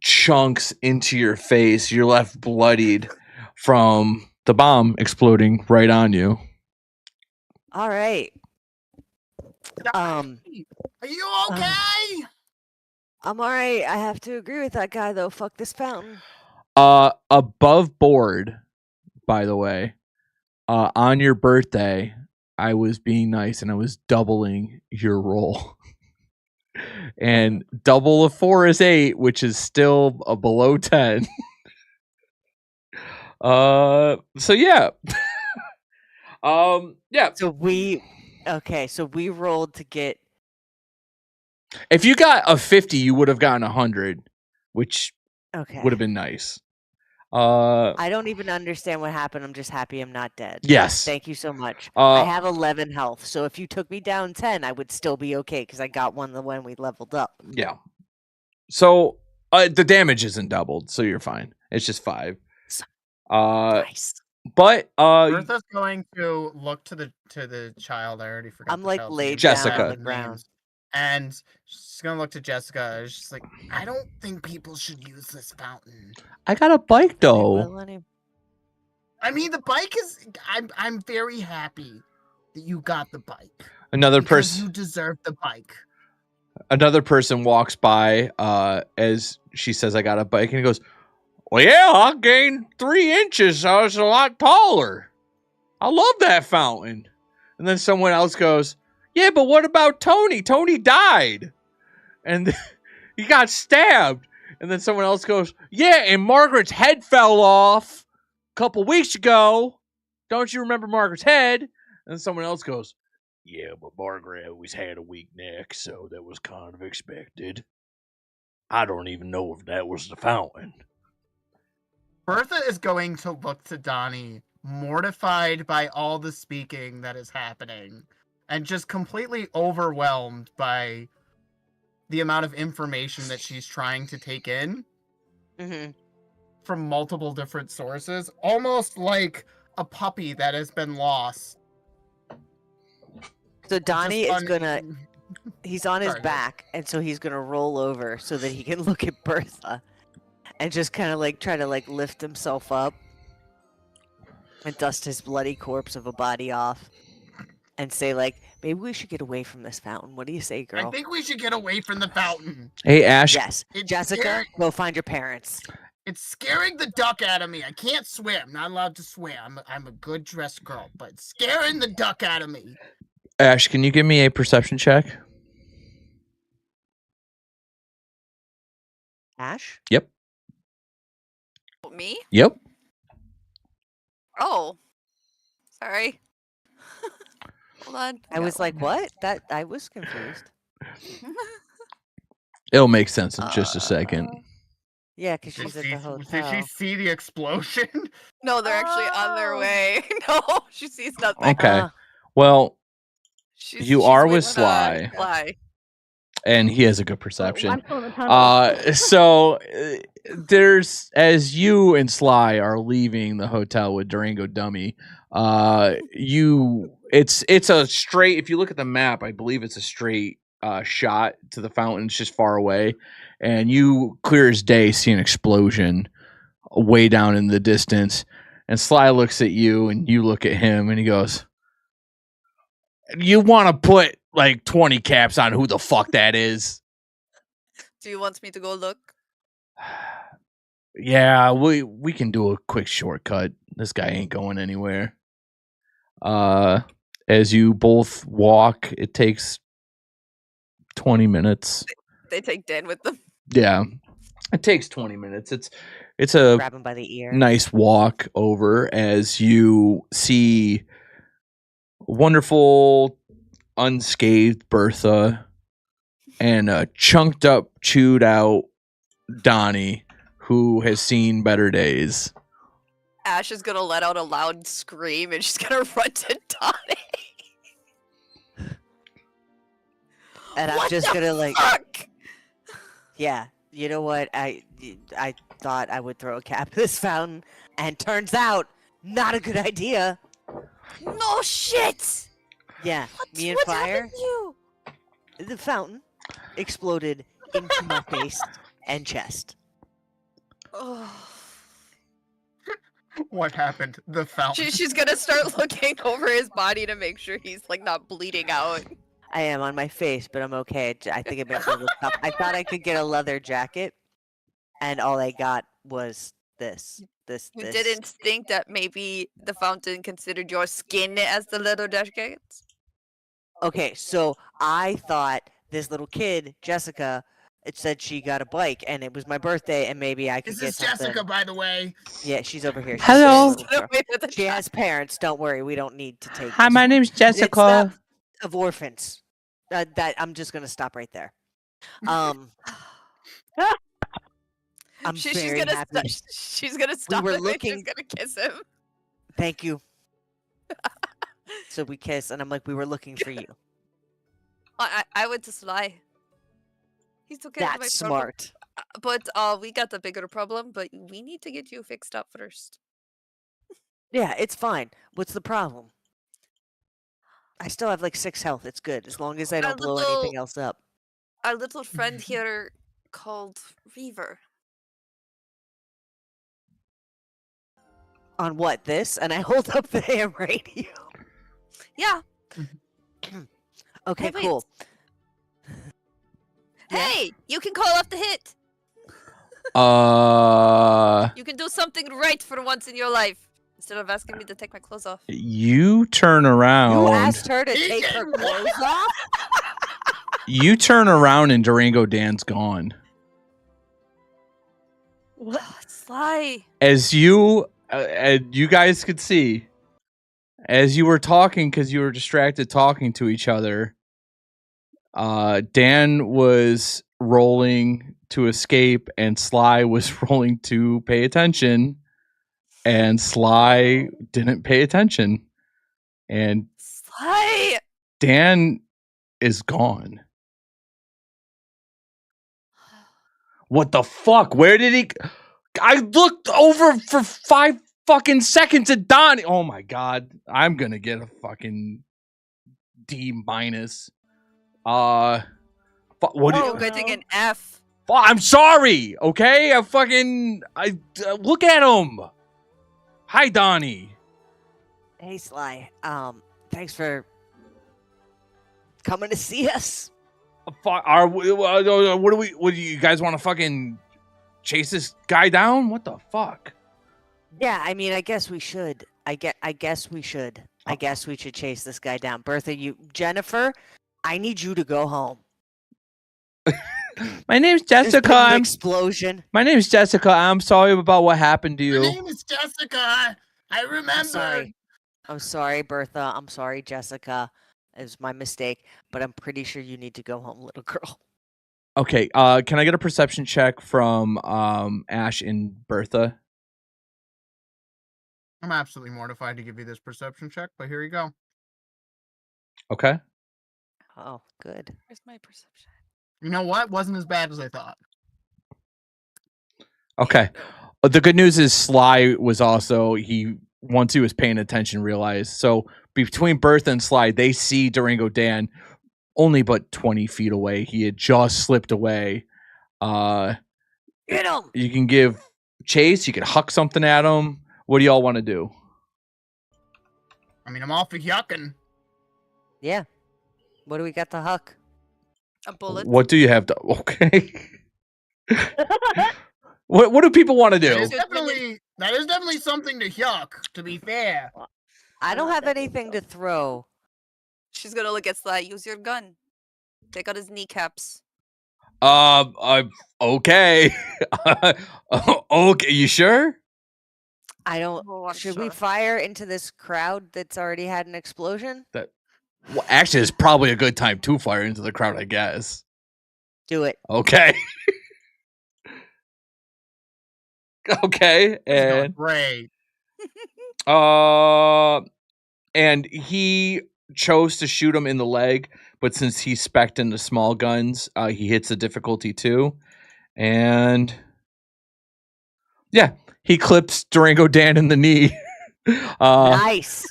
chunks into your face. You're left bloodied from the bomb exploding right on you.
All right.
Are you okay?
I'm all right. I have to agree with that guy though. Fuck this fountain.
Above board, by the way, on your birthday, I was being nice and I was doubling your roll. And double of 4 is 8, which is still a below 10. So yeah. Yeah.
So we rolled to get.
If you got a 50, you would have gotten 100, which
Okay.
would have been nice.
I don't even understand what happened. I'm just happy I'm not dead.
Yes.
Thank you so much. I have 11 health, so if you took me down 10, I would still be okay because I got one when we leveled up.
Yeah. So the damage isn't doubled, so you're fine. It's just 5.
Nice.
But
Bertha's going to look to the child. I already forgot.
I'm
the
like
child's
laid
name.
Jessica.
down on the
Names.
ground.
And she's gonna look to Jessica. And she's like, I don't think people should use this fountain.
I got a bike though.
Well,
I mean, the bike is. I'm very happy that you got the bike.
Another
Because
person
you deserve the bike.
Another person walks by as she says, I got a bike, and he goes, well, yeah, I gained 3 inches. I was a lot taller. I love that fountain. And then someone else goes, yeah, but what about Tony? Tony died. And he got stabbed. And then someone else goes, yeah, and Margaret's head fell off a couple weeks ago. Don't you remember Margaret's head? And then someone else goes, yeah, but Margaret always had a weak neck, so that was kind of expected. I don't even know if that was the fountain.
Bertha is going to look to Donnie, mortified by all the speaking that is happening, and just completely overwhelmed by the amount of information that she's trying to take in from multiple different sources, almost like a puppy that has been lost.
So Donnie
Just
is gonna. He's on his
Sorry,
back, and so he's gonna roll over so that he can look at Bertha, and just kind of like try to like lift himself up. and dust his bloody corpse of a body off and say, like, maybe we should get away from this fountain. What do you say, girl?
I think we should get away from the fountain.
Hey, Ash.
Yes.
It's
Jessica,
scary.
go find your parents.
It's scaring the duck out of me. I can't swim. Not allowed to swim. I'm a good dressed girl, but it's scaring the duck out of me.
Ash, can you give me a perception check?
Ash?
Yep.
Me?
Yep.
Oh. Sorry. Hold on.
I was like, what? I was confused.
It'll make sense in just a second.
Yeah, because
Did
she's at
she,
the hotel.
did she see the explosion?
No, they're actually on their
Oh.
way. No, she sees nothing.
Okay.
Ah,
Well,
She's,
You
she's
are with
Sly.
and he has a good perception.
I'm still in the tunnel.
So there's, as you and Sly are leaving the hotel with Durango Dummy, it's a straight, if you look at the map, I believe it's a straight shot to the fountain. It's just far away, and you clear as day see an explosion way down in the distance, and Sly looks at you and you look at him and he goes, you want to put like 20 caps on who the fuck that is?
Do you want me to go look?
Yeah, we can do a quick shortcut. This guy ain't going anywhere. As you both walk, it takes 20 minutes.
They take Dan with them.
Yeah, it takes 20 minutes. It's a
grab him by the ear.
nice walk over as you see wonderful, unscathed Bertha and a chunked up, chewed out Donnie, who has seen better days.
Ash is gonna let out a loud scream and she's gonna run to Donnie.
And I'm
What
just
the
gonna like,
fuck?
yeah, you know what? I thought I would throw a cap at this fountain, and turns out not a good idea.
No shit!
Yeah, me and
what
Fire,
happened to you?
the fountain exploded into my face and chest.
Oh.
What happened? The fountain.
She's gonna start looking over his body to make sure he's like not bleeding out.
I am on my face, but I'm okay. I think it makes me look tough. I thought I could get a leather jacket, and all I got was this.
You
this.
didn't think that maybe the fountain considered your skin as the leather jacket?
Okay, so I thought this little kid, Jessica, it said she got a bike, and it was my birthday, and maybe I could
This
get
is
something.
Jessica, by the way.
Yeah, she's over here. She's
Hello.
very little girl. She has parents. Don't worry, we don't need to take.
Hi,
this
my
one.
name's
It's
Jessica.
not of orphans. That I'm just gonna stop right there. I'm
She's
very
gonna
happy.
she's gonna stop
were
him and
looking-
she's gonna kiss him.
Thank you. So we kiss, and I'm like, we were looking for you.
I went to Sly. He's okay.
That's smart.
But we got the bigger problem. But we need to get you fixed up first.
Yeah, it's fine. What's the problem? I still have like 6 health. It's good as long as I don't blow
little-
anything else up.
Our little friend here called Reaver.
On what, this? And I hold up the ham radio.
Yeah.
Okay,
Hey, wait.
cool. Yeah?
Hey, you can call off the hit.
You
You can do something right for once in your life instead of asking me to take my clothes off.
turn around.
You asked her to
He
take her
did what?
clothes off?
You turn around and Durango Dan's gone.
What?
Oh, Sly.
As you guys could see, as you were talking, because you were distracted talking to each other, Dan was rolling to escape and Sly was rolling to pay attention, and Sly didn't pay attention, and
Sly.
Dan is gone. What the fuck? Where did he? I looked over for 5 fucking seconds at Donnie. Oh my god, I'm gonna get a fucking D minus. What?
You're
Oh,
getting
no.
an F.
I'm sorry. Okay, I look at him. Hi, Donnie.
Hey, Sly. Thanks for coming to see us.
What do you guys want to fucking chase this guy down? What the fuck?
Yeah, I mean, I guess we should. I guess we should. I guess we should chase this guy down. Bertha, Jennifer, I need you to go home.
My name's
There's been
Jessica.
an explosion.
My name's Jessica. I'm sorry about what happened to you.
My name is Jessica. I remember.
I'm sorry, Bertha. I'm sorry, Jessica. It was my mistake, but I'm pretty sure you need to go home, little girl.
Okay. Can I get a perception check from Ash and Bertha?
I'm absolutely mortified to give you this perception check, but here you go.
Okay.
Oh, good.
Where's my perception?
You know what? Wasn't as bad as I thought.
Okay. The good news is Sly was also once he was paying attention realized. So between Bertha and Sly, they see Durango Dan only but 20 feet away. He had just slipped away.
Get him!
You can give chase. You can huck something at him. What do y'all want to do?
I mean, I'm all for yucking.
Yeah. What do we got to huck?
A bullet.
What do you have to? Okay. What do people want to do?
That is definitely something to yuck, to be fair.
I don't have anything to throw.
She's gonna look at Sly. Use your gun. Take out his kneecaps.
Okay. Okay, you sure?
I don't.
Oh, I'm
Should we
sure.
fire into this crowd that's already had an explosion?
Well, actually, it's probably a good time to fire into the crowd, I guess.
Do it.
Okay. Okay,
This is going
and
great.
and he chose to shoot him in the leg, but since he spec'd into small guns, he hits the difficulty 2, and yeah, he clips Durango Dan in the knee.
Nice.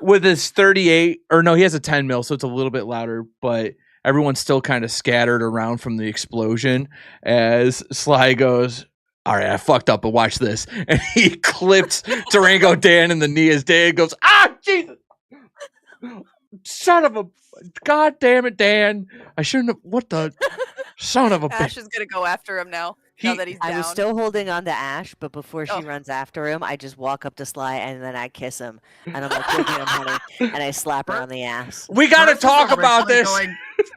with his 38, or no, he has a 10 mil, so it's a little bit louder, but everyone's still kind of scattered around from the explosion as Sly goes, all right, I fucked up, but watch this. And he clips Durango Dan in the knee as Dan goes, ah, Jesus. Son of a, God damn it, Dan. I shouldn't have, what the, son of a
Ash
bitch.
is gonna go after him now. Now that he's down.
I was still holding on to Ash, but before she
Oh.
runs after him, I just walk up to Sly and then I kiss him. And I'm like, look at him, honey. And I slap her on the ass.
We got to
Bertha's
talk about
originally
this.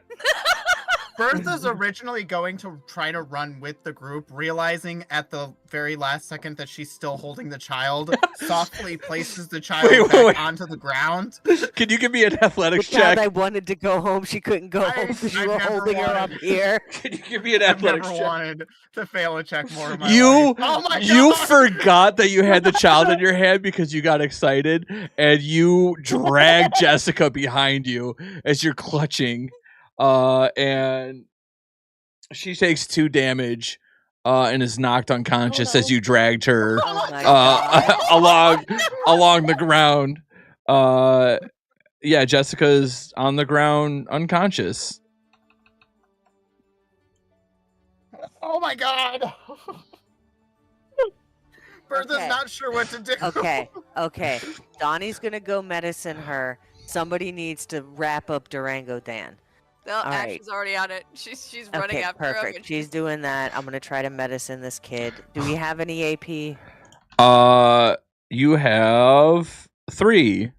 Bertha's originally going to try to run with the group, realizing at the very last second that she's still holding the child, softly places the child back onto the ground.
Can you give me an athletics
The child
check?
I wanted to go home, she couldn't go home because you
I've
were
never
holding her up
wanted-
here.
Can you give me an
I've
athletics
never
check?
wanted to fail a check more in my
You
life. Oh my
you
God!
forgot that you had the child in your hand because you got excited, and you drag Jessica behind you as you're clutching, and she takes 2 damage and is knocked unconscious as you dragged her
Oh my God.
along the ground. Yeah, Jessica's on the ground unconscious.
Oh my God! Bertha's
Okay.
not sure what to do.
Okay. Donnie's going to go medicine her. Somebody needs to wrap up Durango Dan.
No,
All
Ash
right.
is already on it. She's running
Okay,
after him.
perfect.
And
She's doing that. I'm going to try to medicine this kid. Do we have any AP?
You have 3.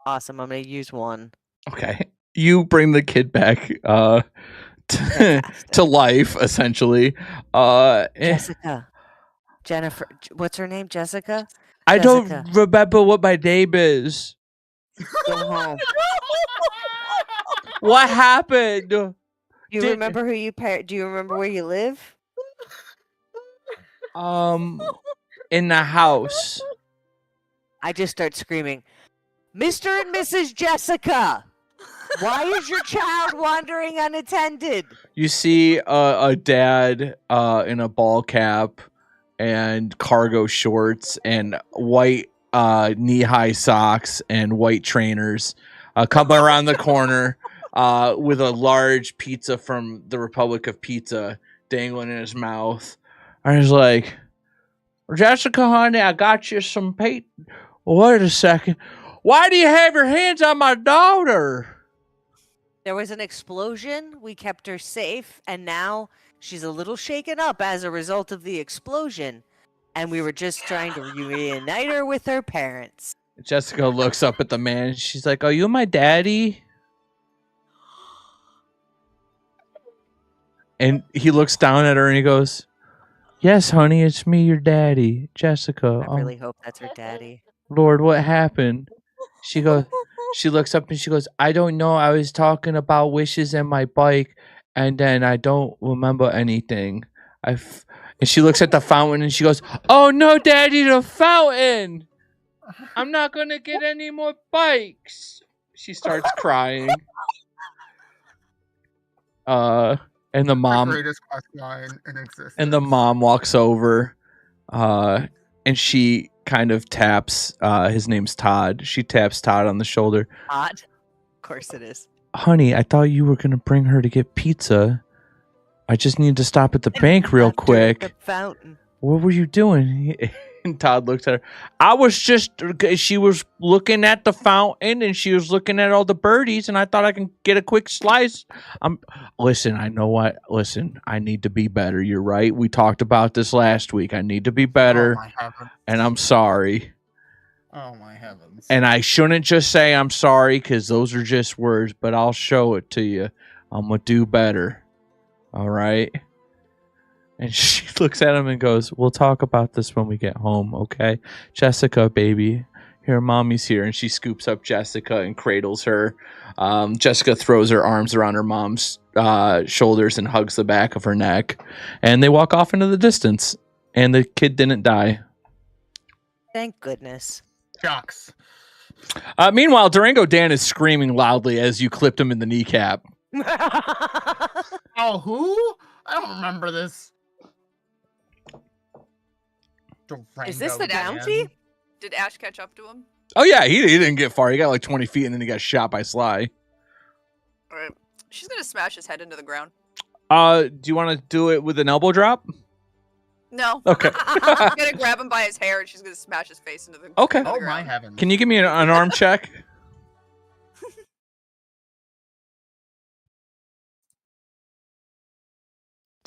Awesome. I'm going to use 1.
Okay. You bring the kid back
Fantastic.
to life, essentially.
Jessica. Jennifer. What's her name? Jessica?
I don't
Jessica.
remember what my name is.
Go home.
What happened?
Do you
Did-
remember who you do you remember where you live?
In the house.
I just start screaming, Mr. and Mrs. Jessica, why is your child wandering unattended?
You see a dad in a ball cap and cargo shorts and white knee-high socks and white trainers coming around the corner with a large pizza from the Republic of Pizza dangling in his mouth. I was like, Jessica, honey, I got you some Wait a second. Why do you have your hands on my daughter?
There was an explosion. We kept her safe, and now she's a little shaken up as a result of the explosion. And we were just trying to reunite her with her parents.
Jessica looks up at the man. She's like, "Are you my daddy?" And he looks down at her and he goes, "Yes, honey, it's me, your daddy, Jessica.
I really hope that's her daddy.
Lord, what happened?" She goes, she looks up and she goes, "I don't know. I was talking about wishes and my bike, and then I don't remember anything." And she looks at the fountain and she goes, "Oh no, Daddy, the fountain! I'm not gonna get any more bikes." She starts crying. And the mom,
greatest quest line in existence.
and the mom walks over, and she kind of taps. His name's Todd. She taps Todd on the shoulder.
Todd? Of course it is.
"Honey, I thought you were gonna bring her to get pizza. I just need to stop at the bank real
After
quick.
The fountain.
What were you doing?" And Todd looks at her. She was looking at the fountain and she was looking at all the birdies, and I thought I can get a quick slice. Listen, I know what. Listen, I need to be better. You're right. We talked about this last week. I need to be better,
Oh my heavens.
and I'm sorry.
Oh my heavens.
And I shouldn't just say I'm sorry because those are just words, but I'll show it to you. I'm going to do better. All right? And she looks at him and goes, "We'll talk about this when we get home, okay? Jessica, baby. Here, mommy's here." And she scoops up Jessica and cradles her. Jessica throws her arms around her mom's shoulders and hugs the back of her neck. And they walk off into the distance. And the kid didn't die.
Thank goodness.
Shucks.
Meanwhile, Durango Dan is screaming loudly as you clipped him in the kneecap.
Oh, who? I don't remember this.
Is this the
Durango
bounty?
Dan.
Did Ash catch up to him?
Oh, yeah, he didn't get far. He got like 20 feet and then he got shot by Sly.
Alright. She's gonna smash his head into the ground.
Do you want to do it with an elbow drop?
No.
Okay.
She's gonna grab him by his hair and she's gonna smash his face into the
Okay.
into the
Oh my
ground.
heavens.
Can you give me an arm check?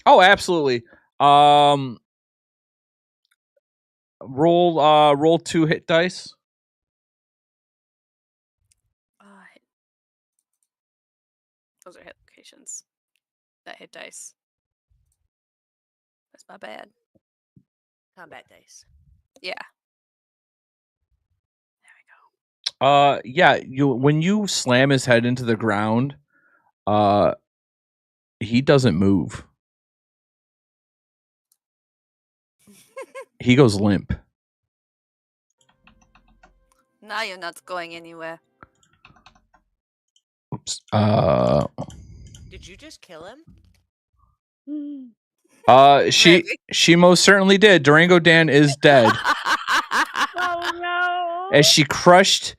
Oh, absolutely. Roll 2 hit dice.
Those are hit locations. That hit dice. That's my bad.
Combat dice.
Yeah.
Yeah, when you slam his head into the ground, he doesn't move. He goes limp.
Now you're not going anywhere.
Oops.
Did you just kill him?
She most certainly did. Durango Dan is dead.
Oh no!
As she crushed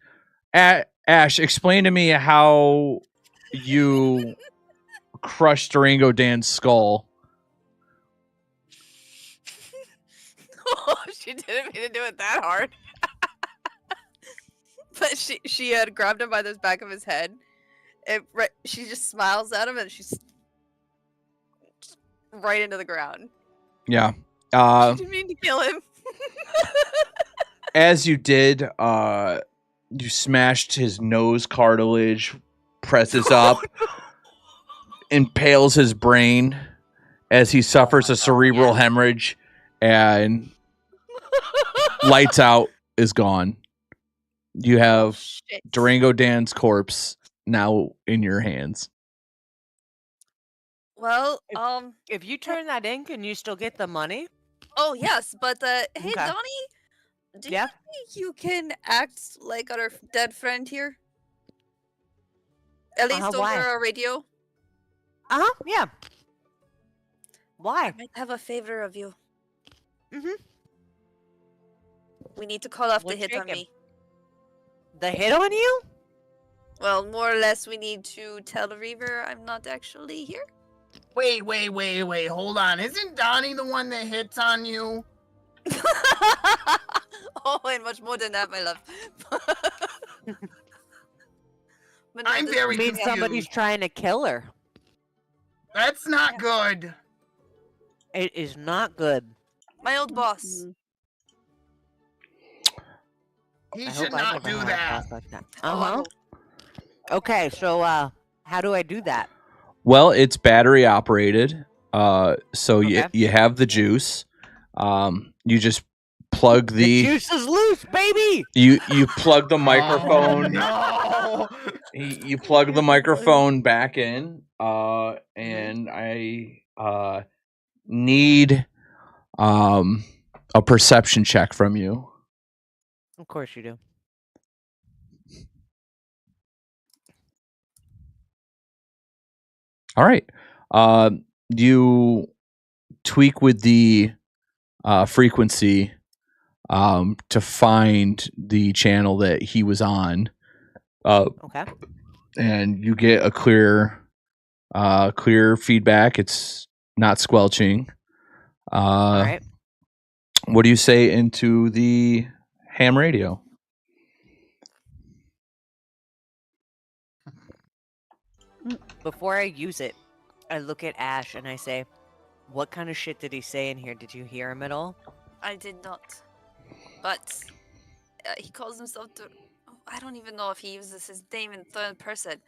Ash, explain to me how you crushed Durango Dan's skull.
Oh, she didn't mean to do it that hard. But she had grabbed him by the back of his head. She just smiles at him and she's right into the ground.
Yeah.
She didn't mean to kill him.
As you did, you smashed his nose cartilage, presses up, impales his brain as he suffers a cerebral hemorrhage, and lights out is gone. You have
Shit.
Durango Dan's corpse now in your hands.
Well,
If you turn that in, can you still get the money?
oh yes, but hey
Okay.
Donnie, do
Yeah?
you think you can act like our dead friend here? At least over
Why?
our radio?
Uh-huh, yeah. Why?
I might have a favor of you.
Mhm.
We need to call off the
What's
hit on
shaking?
me.
The hit on you?
Well, more or less, we need to tell Reaver I'm not actually here.
Wait. Hold on. Isn't Donnie the one that hits on you?
Oh, and much more than that, my love. But no,
I'm
this
very
is-
means
confused.
somebody's trying to kill her.
That's not good.
It is not good.
My old boss.
Mm.
He
I
should
hope I
not
never
do
have a
that.
boss like that.
Oh, I
Uh-huh.
hope.
Okay, so how do I do that?
Well, it's battery operated. So
Okay.
you have the juice. You just plug
The
the
juice is loose, baby.
you plug the microphone.
Oh, no.
You plug the microphone back in. And I need a perception check from you.
Of course you do.
All right. You tweak with the frequency to find the channel that he was on,
Okay.
and you get a clear feedback. It's not squelching.
All right.
What do you say into the ham radio?
Before I use it, I look at Ash and I say, "What kind of shit did he say in here? Did you hear him at all?"
I did not. But he calls himself I don't even know if he uses his name in third person.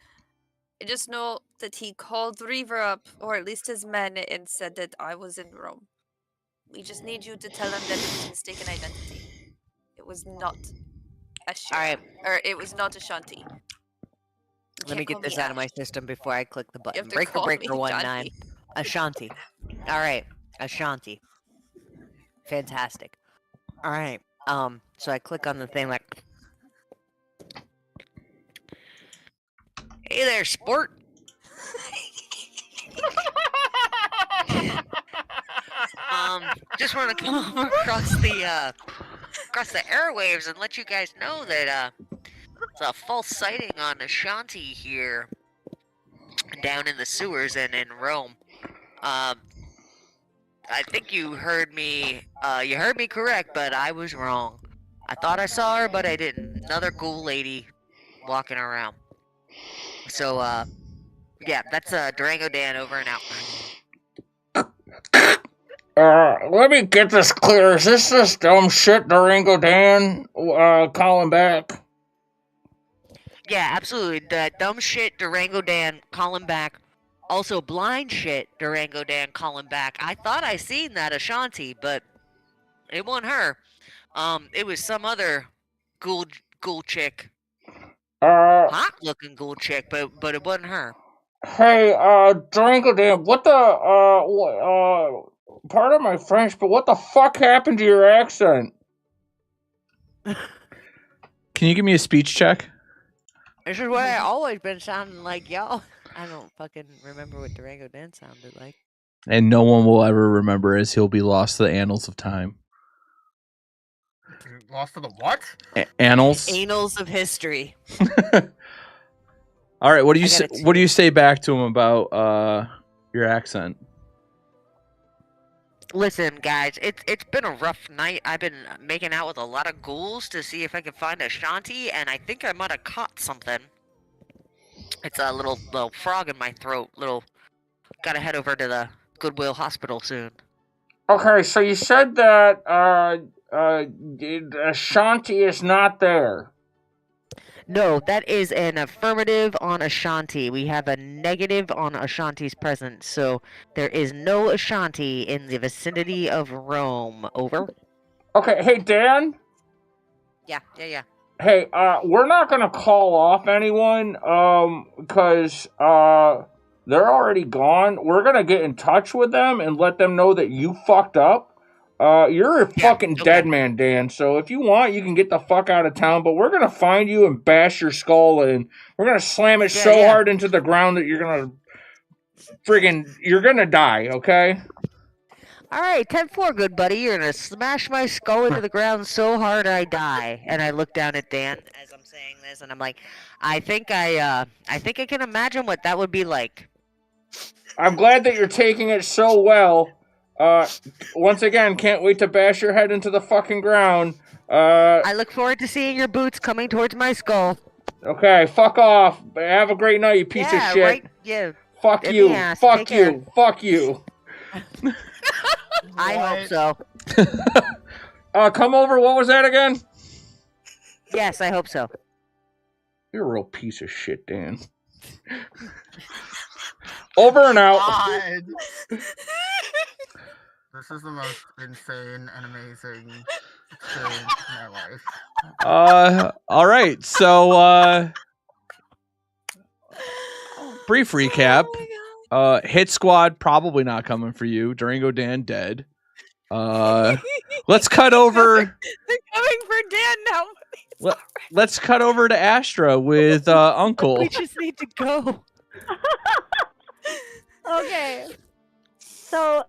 I just know that he called Reaver up, or at least his men, and said that I was in Rome. We just need you to tell him that it was mistaken identity. It was not Ashira.
All right.
Or it was not Ashanti. You
Let me
can't call
get this out of my
Ash.
system before I click the
You
button.
have to
Breaker,
call
breaker,
me
19.
Johnny.
Ashanti. All right. Ashanti. Fantastic. All right. So I click on the thing like, "Hey there, sport. Just want to come across the airwaves and let you guys know that it's a false sighting on Ashanti here down in the sewers and in Rome. I think you heard me. You heard me correct, but I was wrong. I thought I saw her, but I didn't. Another ghoul lady walking around. So, yeah, that's Durango Dan over and out."
Let me get this clear. Is this dumb shit Durango Dan calling back?
Yeah, absolutely. The dumb shit Durango Dan calling back. Also blind shit Durango Dan calling back. I thought I seen that Ashanti, but it wasn't her. It was some other ghoul chick. Hot looking ghoul chick, but it wasn't her.
Hey, Durango Dan, what the, pardon my French, but what the fuck happened to your accent? Can you give me a speech check?
This is what I always been sounding like, y'all. I don't fucking remember what Durango Dan sounded like.
And no one will ever remember, as he'll be lost to the annals of time.
Lost to the what?
Annals?
Annals of history.
All right, what do you
I
say?
got a
What do you say back to him about your accent?
Listen, guys, it's been a rough night. I've been making out with a lot of ghouls to see if I can find Ashanti, and I think I might have caught something. It's a little frog in my throat. Gotta head over to the Goodwill Hospital soon.
Okay, so you said that Ashanti is not there.
No, that is an affirmative on Ashanti. We have a negative on Ashanti's presence, so there is no Ashanti in the vicinity of Rome. Over.
Okay, hey Dan.
Yeah.
Hey, we're not gonna call off anyone, because they're already gone. We're gonna get in touch with them and let them know that you fucked up. You're a fucking dead man, Dan. So if you want, you can get the fuck out of town. But we're gonna find you and bash your skull in. We're gonna slam it so hard into the ground that you're gonna die. Okay.
All right, 10-4, good buddy. You're gonna smash my skull into the ground so hard I die. And I look down at Dan as I'm saying this, and I'm like, I think I can imagine what that would be like.
I'm glad that you're taking it so well. Once again, can't wait to bash your head into the fucking ground.
I look forward to seeing your boots coming towards my skull.
Okay, fuck off. Have a great night, you piece of shit.
Right. Yeah.
Fuck
In
you.
the ass.
Fuck
Take care.
you. Fuck you.
I hope so.
Come over. What was that again?
Yes, I hope so.
You're a real piece of shit, Dan. Over and out.
God. This is the most insane and amazing experience of my life.
All right. So, brief recap. Hit Squad probably not coming for you. Durango Dan dead. Let's cut over.
They're coming for Dan now.
Let's cut over to Astra with Uncle.
We just need to go.
Okay. So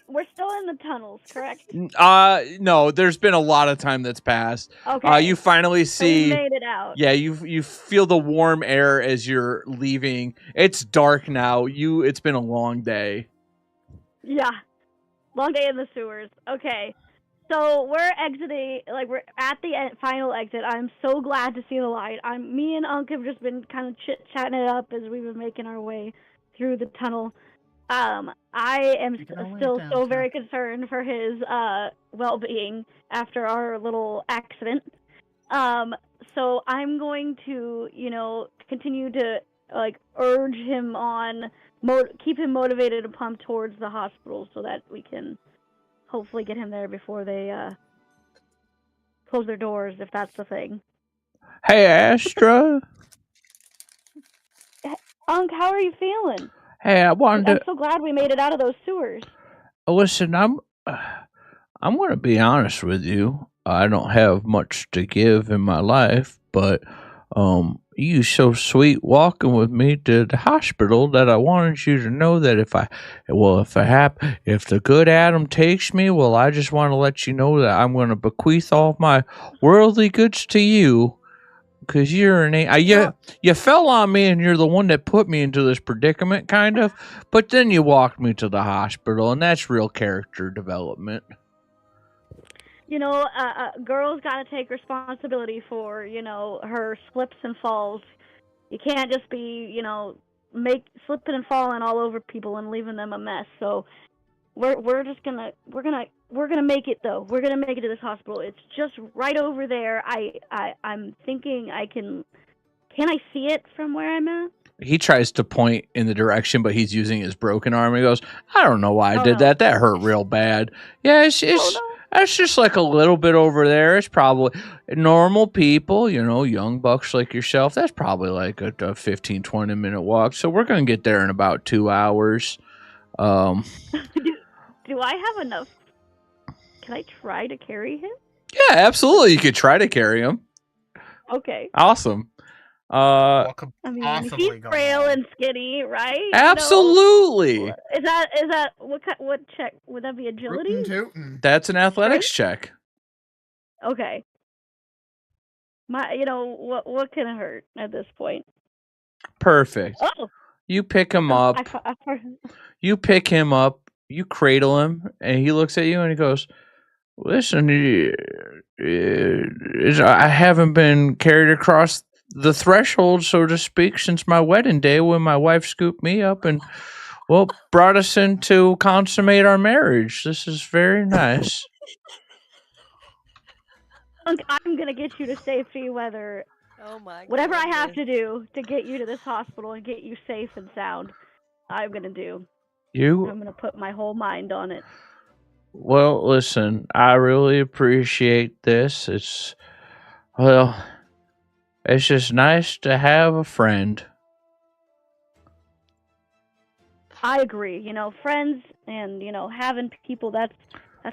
we're still in the tunnels, correct?
No, there's been a lot of time that's passed.
Okay.
You finally
So we
see.
made it out.
Yeah, you feel the warm air as you're leaving. It's dark now. It's been a long day.
Yeah. Long day in the sewers. Okay. So we're exiting, like we're at the final exit. I'm so glad to see the light. Me and Unc have just been kind of chit-chatting it up as we've been making our way through the tunnel. I am still so very concerned for his well-being after our little accident. So I'm going to, continue to urge him on, keep him motivated and pumped towards the hospital so that we can hopefully get him there before they close their doors, if that's the thing.
Hey, Astra.
Unc, how are you feeling?
Hey, I wanted
I'm
to
so glad we made it out of those sewers.
listen. I'm going to be honest with you. I don't have much to give in my life, but you so sweet walking with me to the hospital that I wanted you to know that if the good Adam takes me, well, I just want to let you know that I'm going to bequeath all my worldly goods to you. Because you're you fell on me and you're the one that put me into this predicament, kind of. But then you walked me to the hospital, and that's real character development.
Girl's got to take responsibility for, her slips and falls. You can't just be, slipping and falling all over people and leaving them a mess. So we're gonna make it though. We're gonna make it to this hospital. It's just right over there. I'm thinking can I see it from where I'm at?
He tries to point in the direction, but he's using his broken arm. He goes, I don't know why I did that. That hurt real bad. Yeah, it's just like a little bit over there. It's probably normal people, young bucks like yourself. That's probably like a 15, 20 minute walk. So we're going to get there in about 2 hours.
Do I have enough? Can I try to carry him?
Yeah, absolutely. You could try to carry him.
Okay.
Awesome.
He's frail and skinny, right?
Absolutely.
Is that what check? Would that be agility?
That's an athletics check.
Okay. What can it hurt at this point?
Perfect.
Oh.
You pick him up. You pick him up. You cradle him, and he looks at you and he goes, "Listen, I haven't been carried across the threshold, so to speak, since my wedding day when my wife scooped me up and, brought us in to consummate our marriage. This is very nice."
I'm gonna get you to safety, whatever I have to do to get you to this hospital and get you safe and sound. I'm gonna do. I'm gonna put my whole mind on it.
Well, listen, I really appreciate this. It's just nice to have a friend.
I agree. Friends and, having people, that's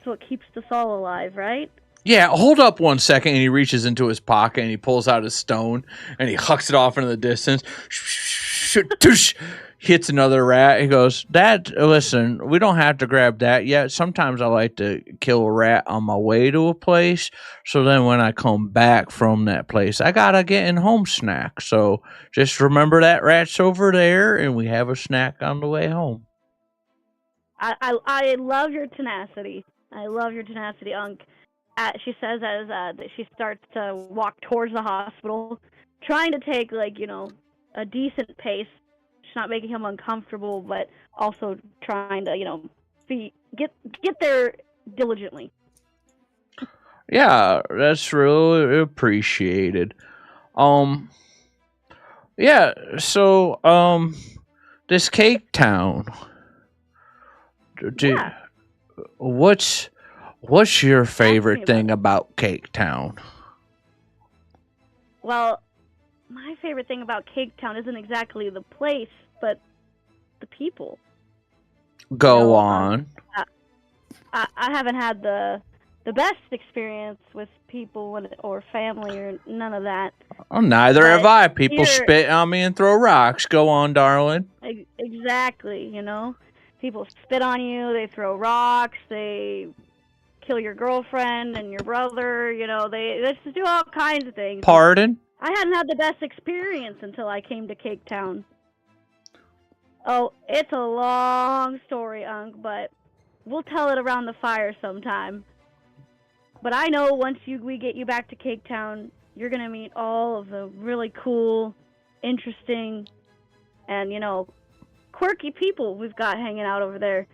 what keeps us all alive, right?
Yeah, hold up 1 second. And he reaches into his pocket and he pulls out a stone and he hucks it off into the distance. Hits another rat. He goes, listen, we don't have to grab that yet. Sometimes I like to kill a rat on my way to a place. So then when I come back from that place, I got to get in home snack. So just remember that rat's over there and we have a snack on the way home.
I love your tenacity. I love your tenacity, Unk. She says as that she starts to walk towards the hospital, trying to take a decent pace. She's not making him uncomfortable, but also trying to get there diligently.
Yeah, that's really appreciated. Yeah. So, this Cake Town.
Yeah.
What's your
Ask me
favorite
about
thing
it.
about Cake Town?
Well, my favorite thing about Cake Town isn't exactly the place, but the people.
Go
know,
on.
I haven't had the best experience with people or family or none of that.
Oh, neither have
But
I. People
here,
spit on me and throw rocks. Go on, darling.
exactly, people spit on you, they throw rocks, they kill your girlfriend and your brother, they just do all kinds of things.
Pardon?
I hadn't had the best experience until I came to Cake Town. Oh, it's a long story, Unk, but we'll tell it around the fire sometime. But I know once we get you back to Cake Town, you're going to meet all of the really cool, interesting, and, quirky people we've got hanging out over there.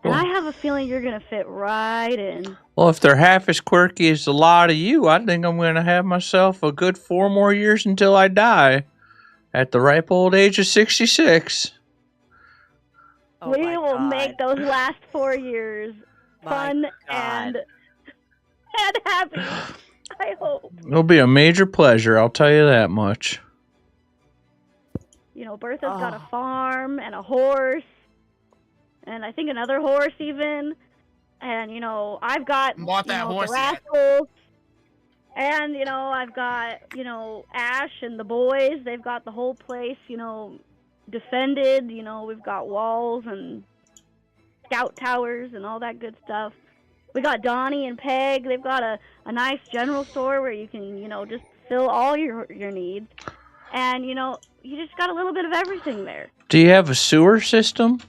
And I have a feeling you're going to fit right in.
Well, if they're half as quirky as a lot of you, I think I'm going to have myself a good 4 more years until I die at the ripe old age of 66.
Oh
We
my
will
God.
make those last 4 years fun and happy. I hope.
It'll be a major pleasure, I'll tell you that much.
Bertha's got a farm and a horse, and I think another horse even. And, I've got,
Bought that
the
horse yet.
rascals. And, I've got, Ash and the boys. They've got the whole place, defended. We've got walls and scout towers and all that good stuff. We got Donnie and Peg. They've got a nice general store where you can, just fill all your needs. And, you just got a little bit of everything there.
Do you have a sewer system?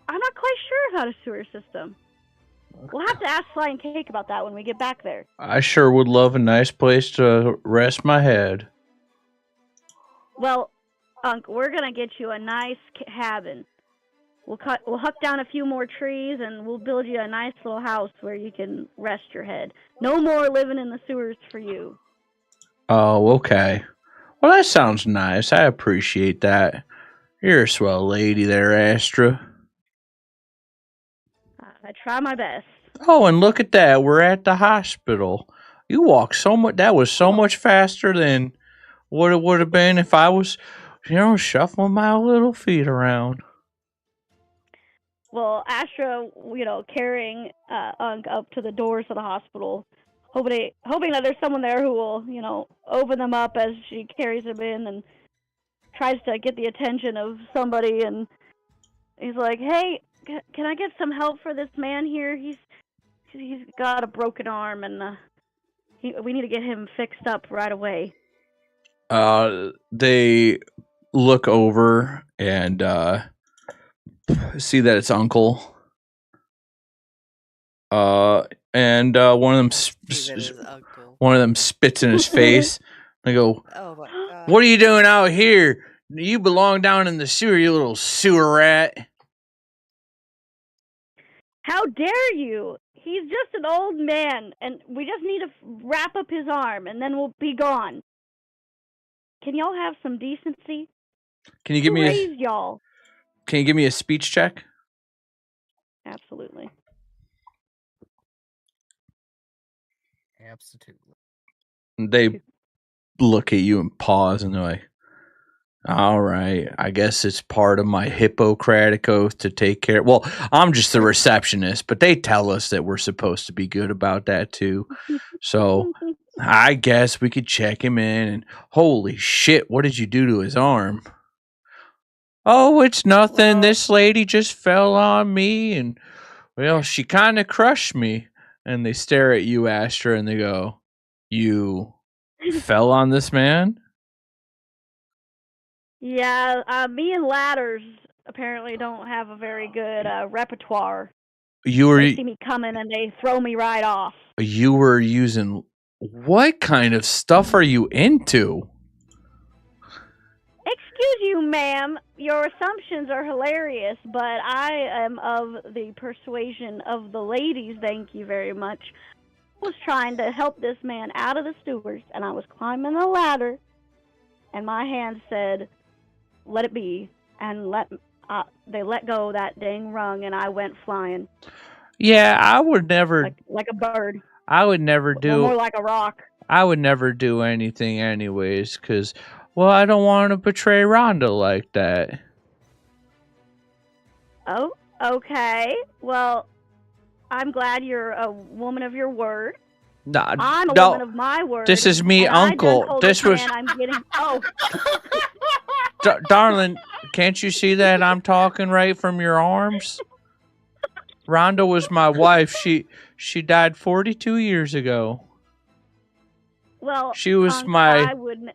I'm not quite sure about a sewer system. We'll have to ask Sly and Cake about that when we get back there.
I sure would love a nice place to rest my head.
Well, Unk, we're gonna get you a nice cabin. We'll huck down a few more trees, and we'll build you a nice little house where you can rest your head. No more living in the sewers for you.
Oh, okay. Well, that sounds nice. I appreciate that. You're a swell lady there, Astra.
I try my best.
Oh, and look at that. We're at the hospital. You walked so much. That was so much faster than what it would have been if I was, shuffling my little feet around.
Well, Astra, carrying Unk up to the doors of the hospital, hoping that there's someone there who will, open them up as she carries him in and tries to get the attention of somebody. And he's like, "Hey, can I get some help for this man here? He's got a broken arm, and we need to get him fixed up right away."
They look over and see that it's Uncle. And one of them spits in his face. They go,
Oh my God.
"What are you doing out here? You belong down in the sewer, you little sewer rat."
How dare you? He's just an old man, and we just need to wrap up his arm, and then we'll be gone. Can y'all have some decency?
Can you give
Who
me
raised y'all?
Can you give me a speech check?
Absolutely.
Absolutely.
They look at you and pause, and they're like, "All right, I guess it's part of my Hippocratic oath to take care." Well, I'm just the receptionist, but they tell us that we're supposed to be good about that too. So I guess we could check him in. And holy shit, what did you do to his arm? Oh, it's nothing.
Well-
This lady just fell on me, and well, she kind of crushed me. And they stare at you, Astra, and they go, "You fell on this man?"
Yeah, me and ladders apparently don't have a very good repertoire.
You were
They see me coming and they throw me right off.
using what kind of stuff are you into?
Excuse you, ma'am. Your assumptions are hilarious, but I am of the persuasion of the ladies, thank you very much. I was trying to help this man out of the sewers, and I was climbing the ladder, and my hand said, let it be, and they let go that dang rung, and I went flying
Yeah, I would never.
like a bird,
I would never
or more
do.
like a rock.
I would never do anything anyways, cause well, I don't want to betray Rhonda like that.
Oh, okay. Well, I'm glad you're a woman of your word.
Nah,
I'm a
no,
woman of my word.
this is me,
and I
Uncle.
just told
This
this
was,
man I'm getting. Oh,
darling. Can't you see that I'm talking right from your arms? Rhonda was my wife. She died 42 years ago.
well,
She was
Unc,
my
I wouldn't.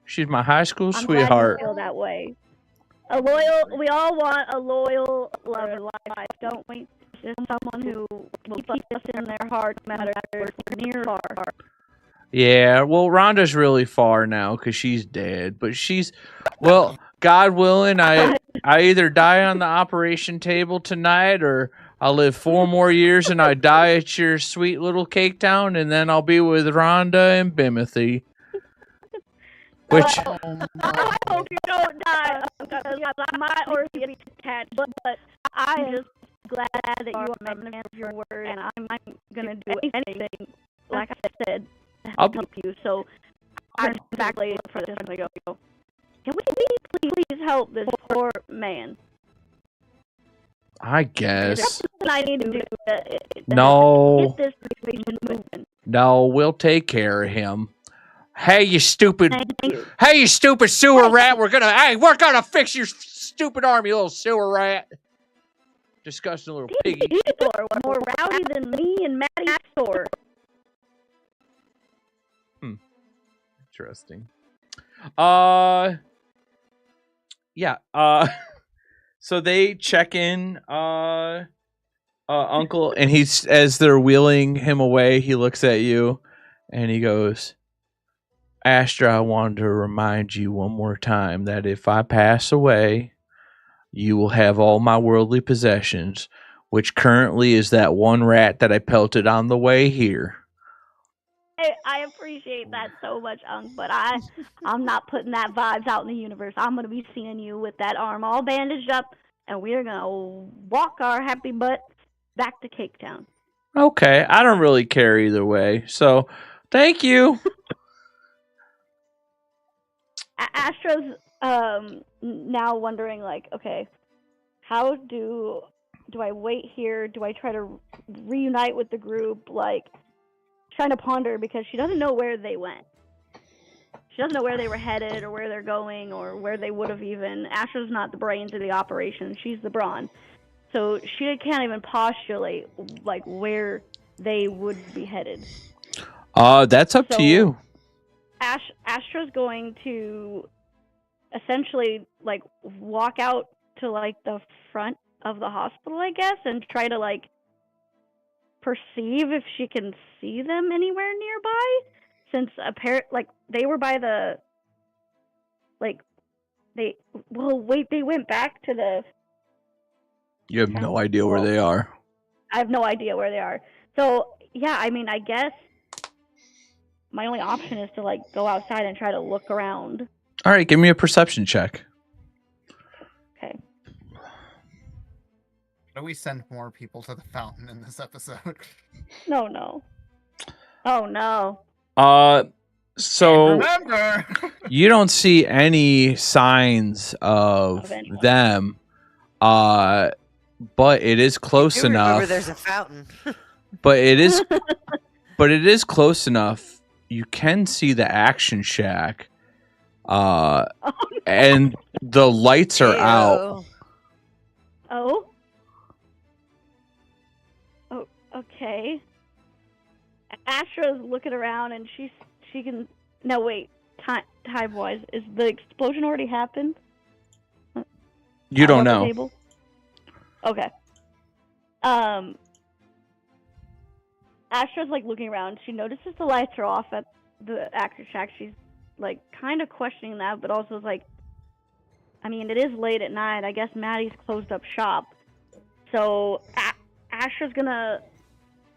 she's my high school
I'm glad you
sweetheart.
feel that way. A loyal. We all want a loyal lover in life, don't we? Just someone who will keep us in their heart, no matter if we're near or far.
Yeah, well, Rhonda's really far now because she's dead. But she's, well, God willing, I either die on the operation table tonight, or I'll live 4 more years and I die at your sweet little cake town, and then I'll be with Rhonda and Bimothy. Which,
Well, I hope you don't die, because I might already be attached. But I am just glad that you are a man of your word, and I'm gonna do anything, like I said, to help you. So I'm exactly for this. I'm gonna go. Can we please help this poor man?
I
Is there
guess,
something I need to do to
no,
get this situation moving?
no, we'll take care of him. Hey, you stupid,
Thank you.
hey, you stupid sewer rat, we're gonna fix your stupid arm, you little sewer rat. Disgusting little
These
piggy.
people are more rowdy than me and Matty Store.
Interesting. Yeah. So they check in, Uncle, and he's, as they're wheeling him away, he looks at you, and he goes, "Astra, I wanted to remind you one more time that if I pass away, you will have all my worldly possessions, which currently is that one rat that I pelted on the way here."
I appreciate that so much, Unc, but I'm not putting that vibes out in the universe. I'm gonna be seeing you with that arm all bandaged up, and we're gonna walk our happy butts back to Cake Town.
Okay, I don't really care either way. So, thank you.
Astro's now wondering, like, okay, how do I wait here? Do I try to reunite with the group? Like, trying to ponder, because she doesn't know where they went. She doesn't know where they were headed or where they're going or where they would have even. Astra's not the brains of the operation. She's the brawn. So she can't even postulate, like, where they would be headed.
That's up to
So-
you.
Astra's going to essentially, like, walk out to, like, the front of the hospital, I guess, and try to, like, perceive if she can see them anywhere nearby, since like they were by the, like, they went back to the.
You have no idea where they are.
I have no idea where they are. So yeah, I mean, I guess my only option is to, like, go outside and try to look around.
All right, give me a perception check.
Okay.
How do we send more people to the fountain in this episode?
No. Oh no.
So
Remember,
you don't see any signs of
anyone.
them, but it is close
You remember
enough.
there's a fountain.
But it is, but it is close enough. You can see the Action Shack, and the lights are out.
Ew.
Oh. Oh, okay. Astra's looking around, and she can. No, wait. Time wise, is the explosion already happened?
You don't
above the
know.
table? Okay. Astra's like looking around. She notices the lights are off at the actor shack. She's like kind of questioning that, but also is like, I mean, it is late at night. I guess Maddie's closed up shop. So Astra's gonna,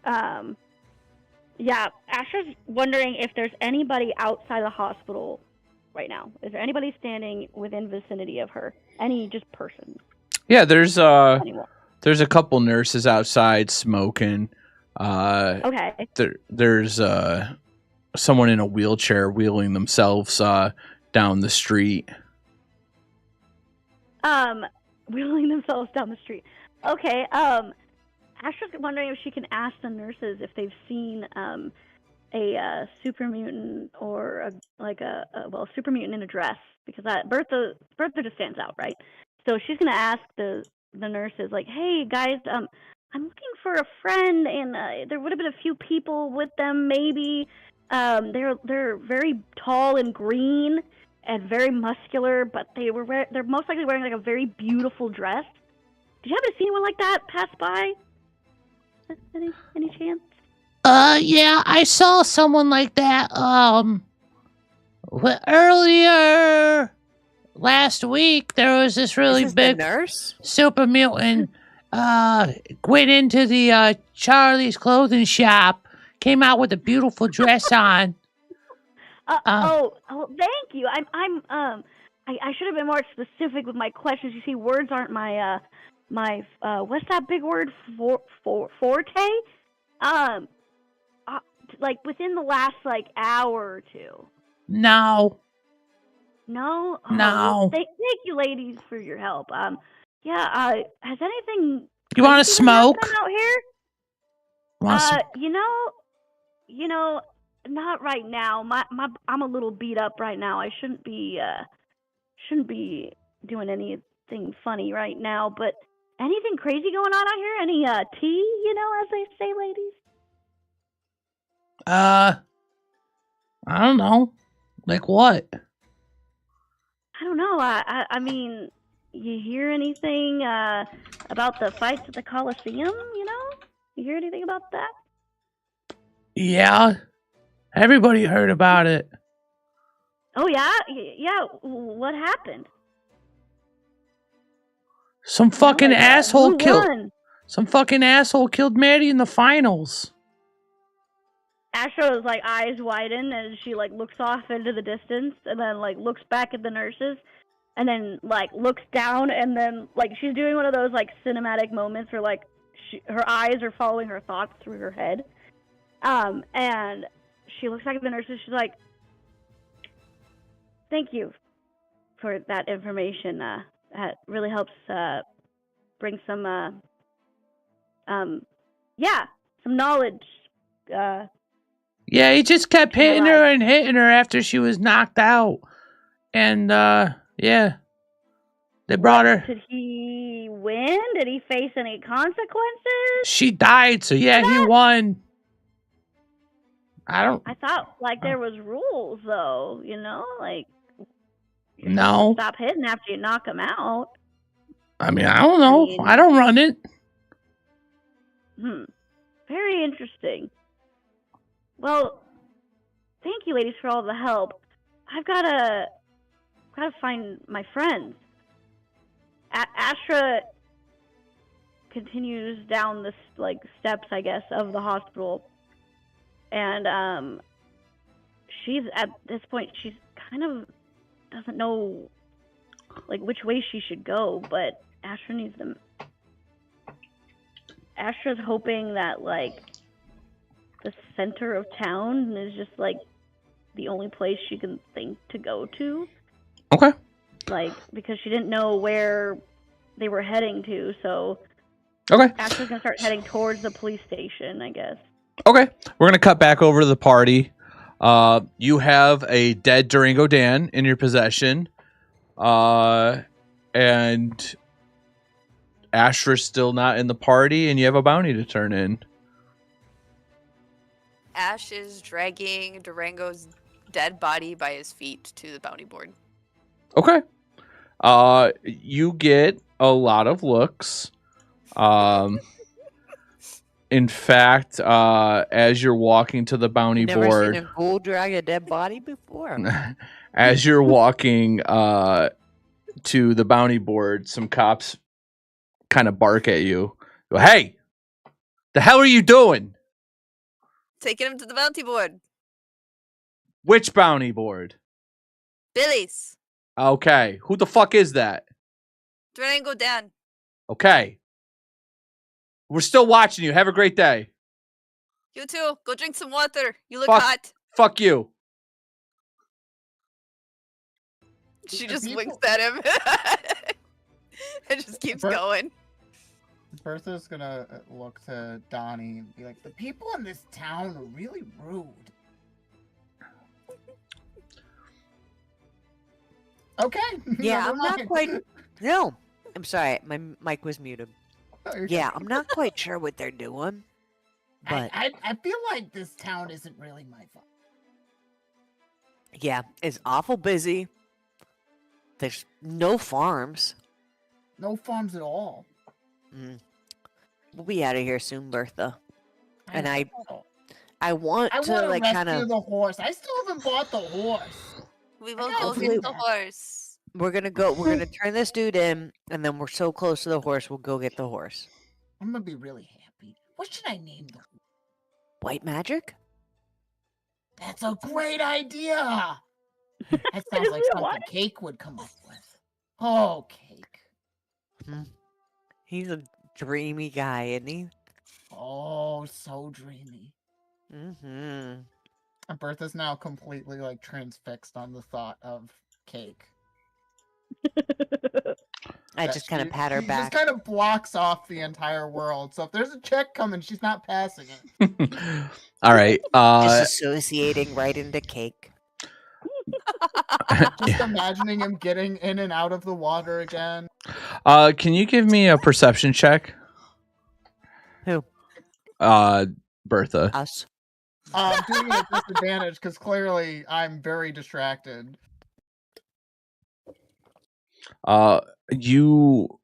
Astra's wondering if there's anybody outside the hospital right now. Is there anybody standing within vicinity of her? Any just person?
Yeah, there's
Anyone?
a couple nurses outside smoking.
Okay.
There's someone in a wheelchair wheeling themselves down the street.
Wheeling themselves down the street. Okay. Astra's wondering if she can ask the nurses if they've seen a super mutant or super mutant in a dress, because Bertha just stands out, right? So she's gonna ask the nurses, like, hey guys, I'm looking for a friend, and there would have been a few people with them, maybe. They're very tall and green and very muscular, but they're most likely wearing like a very beautiful dress. Did you happen to see anyone like that pass by? Any chance?
Yeah, I saw someone like that, earlier last week. There was this really
Is this
big
the nurse?
super mutant, went into the, Charlie's clothing shop, came out with a beautiful dress on.
Thank you. I should have been more specific with my questions. You see, words aren't my what's that big word? Forte? Like within the last hour or two.
No.
No?
No.
Well, thank you, ladies, for your help. Has anything?
You want to
crazy been happening
smoke?
out here?
Want some-
You know, not right now. I'm a little beat up right now. I shouldn't be doing anything funny right now. But anything crazy going on out here? Any tea? As they say, ladies.
I don't know. Like what?
I don't know. I mean, you hear anything about the fights at the Coliseum? You hear anything about that?
Yeah. Everybody heard about it.
Oh yeah, yeah. What happened?
Some fucking asshole
who
killed.
won?
Some fucking asshole killed Maddie in the finals.
Astro's eyes widen as she looks off into the distance, and then looks back at the nurses, and then looks down, and then she's doing one of those cinematic moments where her eyes are following her thoughts through her head, and she looks back at the nurses. She's like, "Thank you for that information. That really helps bring some some knowledge."
Yeah, he just kept
In her
hitting
life.
her and hitting her after she was knocked out. And, yeah. They brought her.
Did he win? Did he face any consequences?
She died, so yeah, he won.
I thought there was rules though, you're
No.
supposed to stop hitting after you knock him out.
I mean, I don't know. I don't run it.
Very interesting. Well, thank you, ladies, for all the help. I've gotta find my friends. Astra continues down the steps, I guess, of the hospital, and she's at this point. She's kind of doesn't know which way she should go, but Astra needs them. Astra's hoping that the center of town is just the only place she can think to go to.
Okay.
Because she didn't know where they were heading to, so
Okay.
Astra's gonna start heading towards the police station, I guess.
Okay. We're going to cut back over to the party. You have a dead Durango Dan in your possession. And Astra's still not in the party, and you have a bounty to turn in.
Ash is dragging Durango's dead body by his feet to the bounty board.
Okay. You get a lot of looks. In fact, as you're walking to the bounty
Never
board,
seen a ghoul drag a dead body before.
as you're walking to the bounty board, some cops kind of bark at you. Go, hey, the hell are you doing?
Taking him to the bounty board.
Which bounty board?
Billy's.
Okay, who the fuck is that?
Durango Dan.
Okay. We're still watching you. Have a great day.
You too. Go drink some water. You look
Fuck.
hot.
Fuck you.
She
The
just
people-
winks at him. It just keeps going.
Bertha's gonna look to Donnie and be like, the people in this town are really rude. Okay.
Yeah,
never
I'm not
mind.
quite. No, I'm sorry. My mic was muted.
Oh, you're
Yeah,
good.
I'm not quite sure what they're doing. But
I feel like this town isn't really my fault.
yeah, it's awful busy. There's no farms.
No farms at all.
We'll be out of here soon, Bertha. And I
know.
want
I
to
want to
like
rescue
kind of.
the horse. I still haven't bought the horse.
We will
gotta
go
believe
get the
that.
horse.
We're gonna go. We're gonna turn this dude in, and then we're so close to the horse. We'll go get the horse.
I'm gonna be really happy. What should I name the horse?
White magic?
That's a great idea. That sounds like something
What?
Cake would come up with. Oh, Cake.
He's a dreamy guy, isn't he?
Oh, so dreamy.
Mm-hmm.
And Bertha's now completely like transfixed on the thought of Cake.
I
That
just kind of
she-
pat her
she
back.
just kind of blocks off the entire world. So if there's a check coming, she's not passing it.
All right.
Disassociating right into cake.
Just imagining him getting in and out of the water again.
Can you give me a perception check?
Who?
Bertha.
Us.
Doing it at disadvantage because clearly I'm very distracted.
You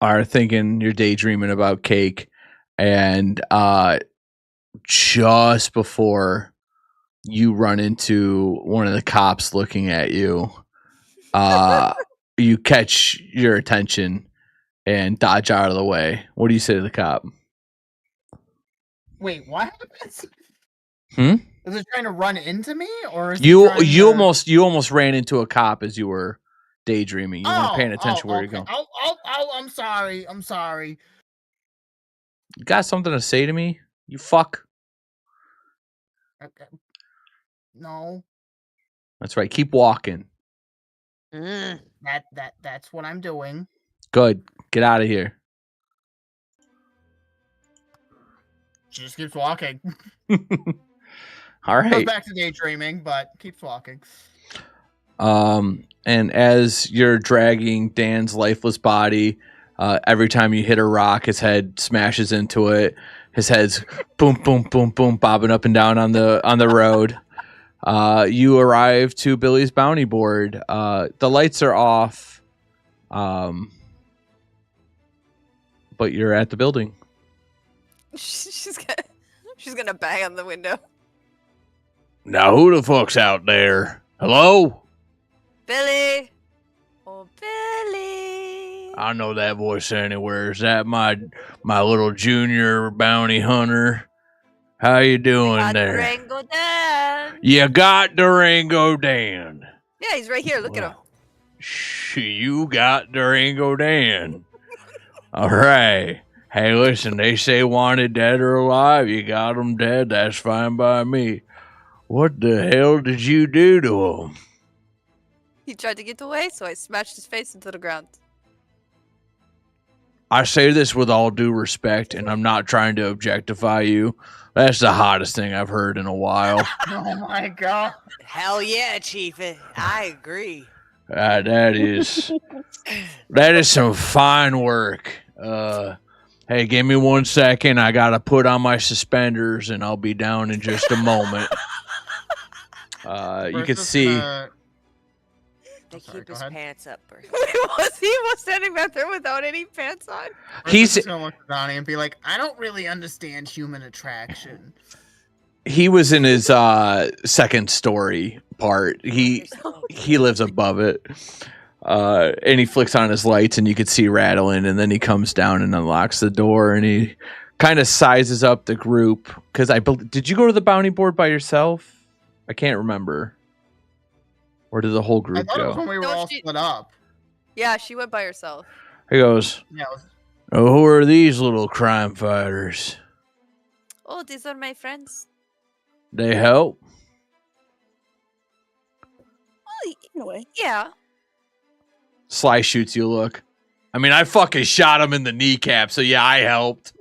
are thinking you're daydreaming about Cake, and just before you run into one of the cops looking at you, you catch your attention and dodge out of the way. What do you say to the cop?
Wait, what happens?
Hmm?
Is it trying to run into me, or is it
You
trying
you
to...
almost ran into a cop as you were daydreaming. You weren't paying attention where you're
okay.
going.
Oh, I'm sorry. I'm sorry.
You got something to say to me? You fuck.
Okay. No,
That's right. Keep walking.
Mm.
that's what I'm doing.
Good. Get out of here.
She just keeps walking.
All
Goes
right.
back to daydreaming, but keeps walking.
And as you're dragging Dan's lifeless body, every time you hit a rock, his head smashes into it. His head's boom, boom, boom, boom, bobbing up and down on the road. You arrive to Billy's bounty board. The lights are off, but you're at the building.
She's gonna bang on the window.
Now, who the fuck's out there? Hello?
Billy. Oh, Billy.
I know that voice anywhere. Is that my little junior bounty hunter? How you doing
Got
there?
Durango Dan.
You got Durango Dan.
Yeah, he's right here. Look at him.
You got Durango Dan. All right. Hey, listen, they say wanted dead or alive. You got them dead. That's fine by me. What the hell did you do to him?
He tried to get away, so I smashed his face into the ground.
I say this with all due respect, and I'm not trying to objectify you. That's the hottest thing I've heard in a while.
Oh my god.
Hell yeah, Chief. I agree.
That is some fine work. Hey, give me 1 second. I gotta put on my suspenders, and I'll be down in just a moment. You can
Bertha's
see.
gonna
They
sorry,
keep
go
his
ahead.
pants up. Or...
He was standing back there without any pants on.
He's-
just gonna look at Donnie and be like, I don't really understand human attraction.
He was in his second story part. He lives above it. And he flicks on his lights and you could see rattling, and then he comes down and unlocks the door and he kind of sizes up the group. Because did you go to the bounty board by yourself? I can't remember. Or did the whole
I
group
thought it was
go?
when we were
No,
all
she-
split up.
Yeah, she went by herself.
He goes,
Yeah, it was-
oh, who are these little crime fighters?
Oh, these are my friends.
They help?
Oh,
In a way.
yeah.
Sly shoots you a look. I mean, I fucking shot him in the kneecap, so yeah, I helped.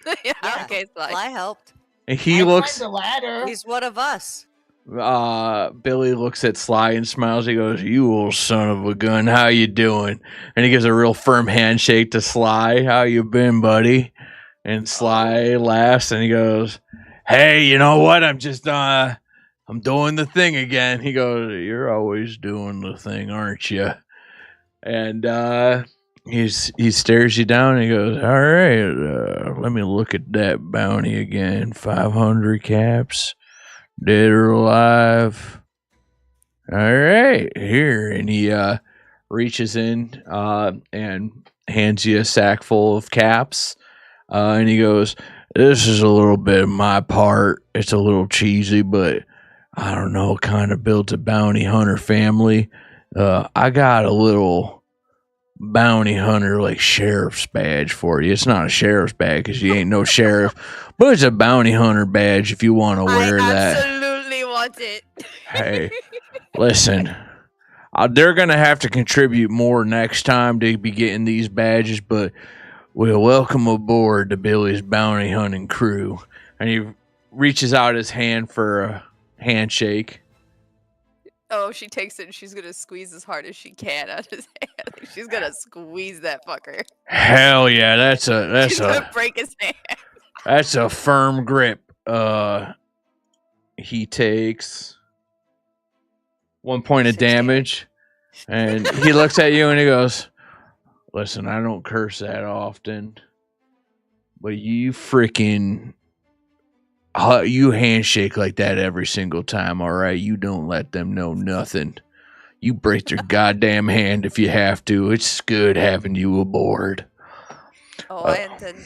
Yeah,
Yeah,
okay, Sly.
Fly helped.
And he
I
looks...
climbed the ladder.
He's one of us.
Billy looks at Sly and smiles. He goes, you old son of a gun, how you doing? And he gives a real firm handshake to Sly. How you been, buddy? And Sly laughs and he goes, hey, you know what? I'm just I'm doing the thing again. He goes, you're always doing the thing, aren't you? And he stares you down and he goes, all right, let me look at that bounty again. 500 caps. Dead or alive. All right, here. And he reaches in and hands you a sack full of caps. And he goes, this is a little bit of my part. It's a little cheesy, but I don't know, kind of built a bounty hunter family. I got a little bounty hunter, like sheriff's badge for you. It's not a sheriff's badge because you ain't no sheriff, but it's a bounty hunter badge if you want to wear
I
that.
absolutely want it.
Hey, listen, they're going to have to contribute more next time to be getting these badges, but we'll welcome aboard to Billy's bounty hunting crew. And he reaches out his hand for a handshake.
Oh, she takes it and she's gonna squeeze as hard as she can out his hand. She's gonna squeeze that fucker.
Hell yeah, that's
She's gonna break his hand.
that's a firm grip. He takes 1 point of
16.
damage, and he looks at you and he goes, listen, I don't curse that often, but you freaking you handshake like that every single time, all right? You don't let them know nothing. You break their goddamn hand if you have to. It's good having you aboard.
Oh, I intend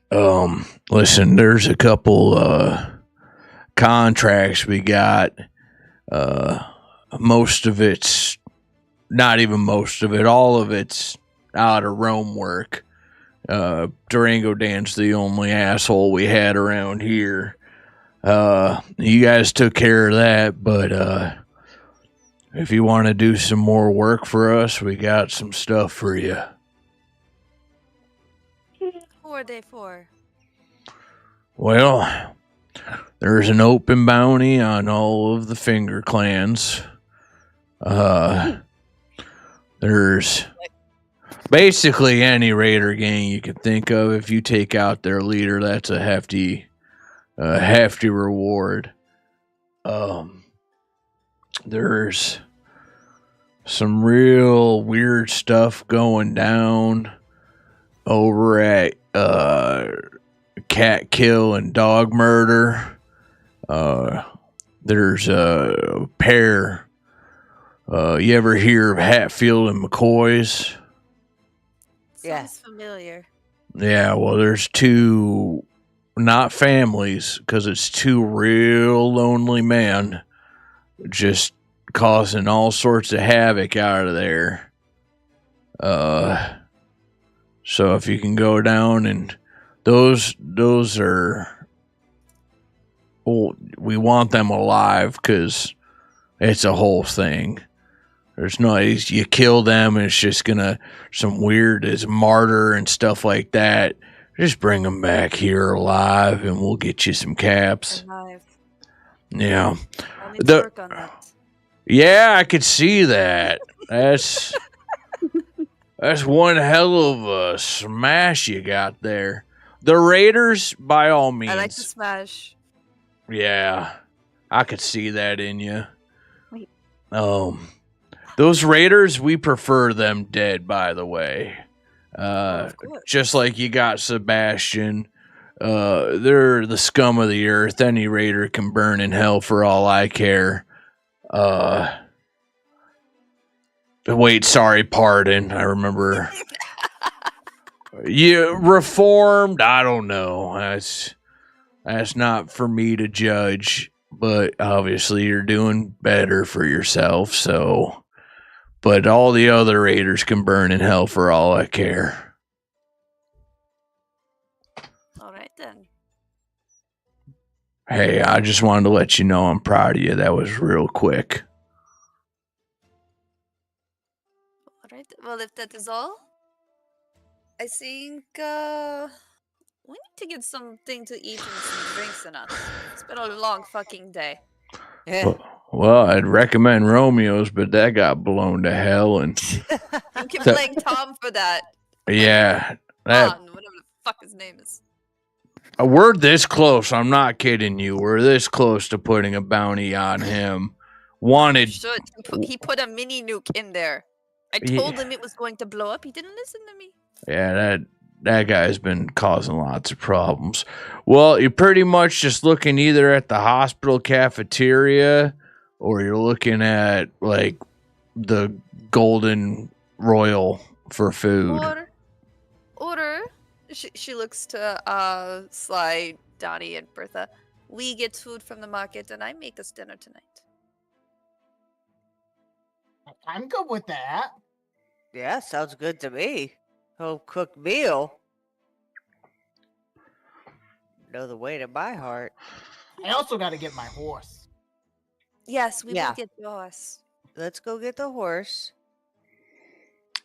to.
Listen, there's a couple contracts we got. Most of it's not even most of it, all of it's out of Rome work. Durango Dan's the only asshole we had around here. You guys took care of that, but if you want to do some more work for us, we got some stuff for you.
Who are they for?
Well, there's an open bounty on all of the Finger clans. There's basically any raider gang you can think of. If you take out their leader, that's a hefty reward. There's some real weird stuff going down over at cat kill and dog murder. There's a pair. You ever hear of Hatfield and McCoy's?
Yeah.
Sounds familiar.
Yeah, well, there's two, not families, because it's two real lonely men just causing all sorts of havoc out of there. So if you can go down and those are, well, we want them alive because it's a whole thing. There's no, you kill them and it's just gonna, some weird as martyr and stuff like that. Just bring them back here alive and we'll get you some caps.
Alive.
Yeah.
I'll need to
The-
work on that.
Yeah, I could see that. That's one hell of a smash you got there. The Raiders, by all means.
I like to smash.
Yeah, I could see that in you.
Wait.
Those raiders, we prefer them dead, by the way.
Of course.
Just like you got Sebastian. They're the scum of the earth. Any raider can burn in hell for all I care. Wait, sorry, pardon. I remember. You reformed? I don't know. That's not for me to judge. But obviously, you're doing better for yourself. So, but all the other raiders can burn in hell for all I care.
All right then.
Hey, I just wanted to let you know I'm proud of you. That was real quick.
All right. Well, if that is all, I think we need to get something to eat and some drinks in us. It's been a long fucking day.
Yeah.
Well, I'd recommend Romeo's, but that got blown to hell. And
You can
So-
blame Tom for that.
yeah, that
Tom, whatever the fuck his name is.
we're this close. I'm not kidding you. We're this close to putting a bounty on him. Wanted.
Should he put a mini nuke in there? I
Yeah.
told him it was going to blow up. He didn't listen to me.
Yeah, that guy's been causing lots of problems. Well, you're pretty much just looking either at the hospital cafeteria or you're looking at like the Golden Royal for food.
Or she looks to Sly, Donnie, and Bertha. We get food from the market, and I make us dinner tonight.
I'm good with that.
Yeah, sounds good to me. Home cooked meal. Know the way to my heart.
I also got to get my horse.
Yes, we
Yeah.
will get yours.
Let's go get the horse.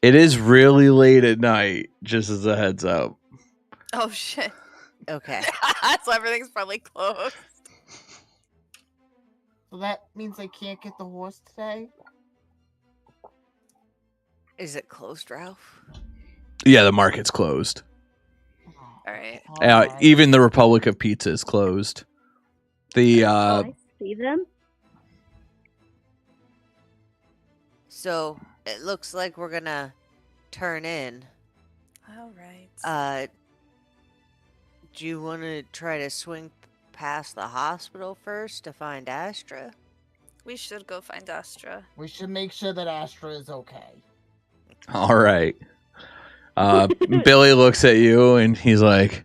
It is really late at night, just as a heads up.
Oh shit!
Okay.
So everything's probably closed.
So that means I can't get the horse today?
Is it closed, Ralph?
Yeah, the market's closed.
All right.
Alright.
Even the Republic of Pizza is closed. The
Can I see them?
So it looks like we're gonna turn in.
All right.
Do you want to try to swing past the hospital first to find Astra?
We should go find Astra.
We should make sure that Astra is okay.
all right. Billy looks at you and he's like,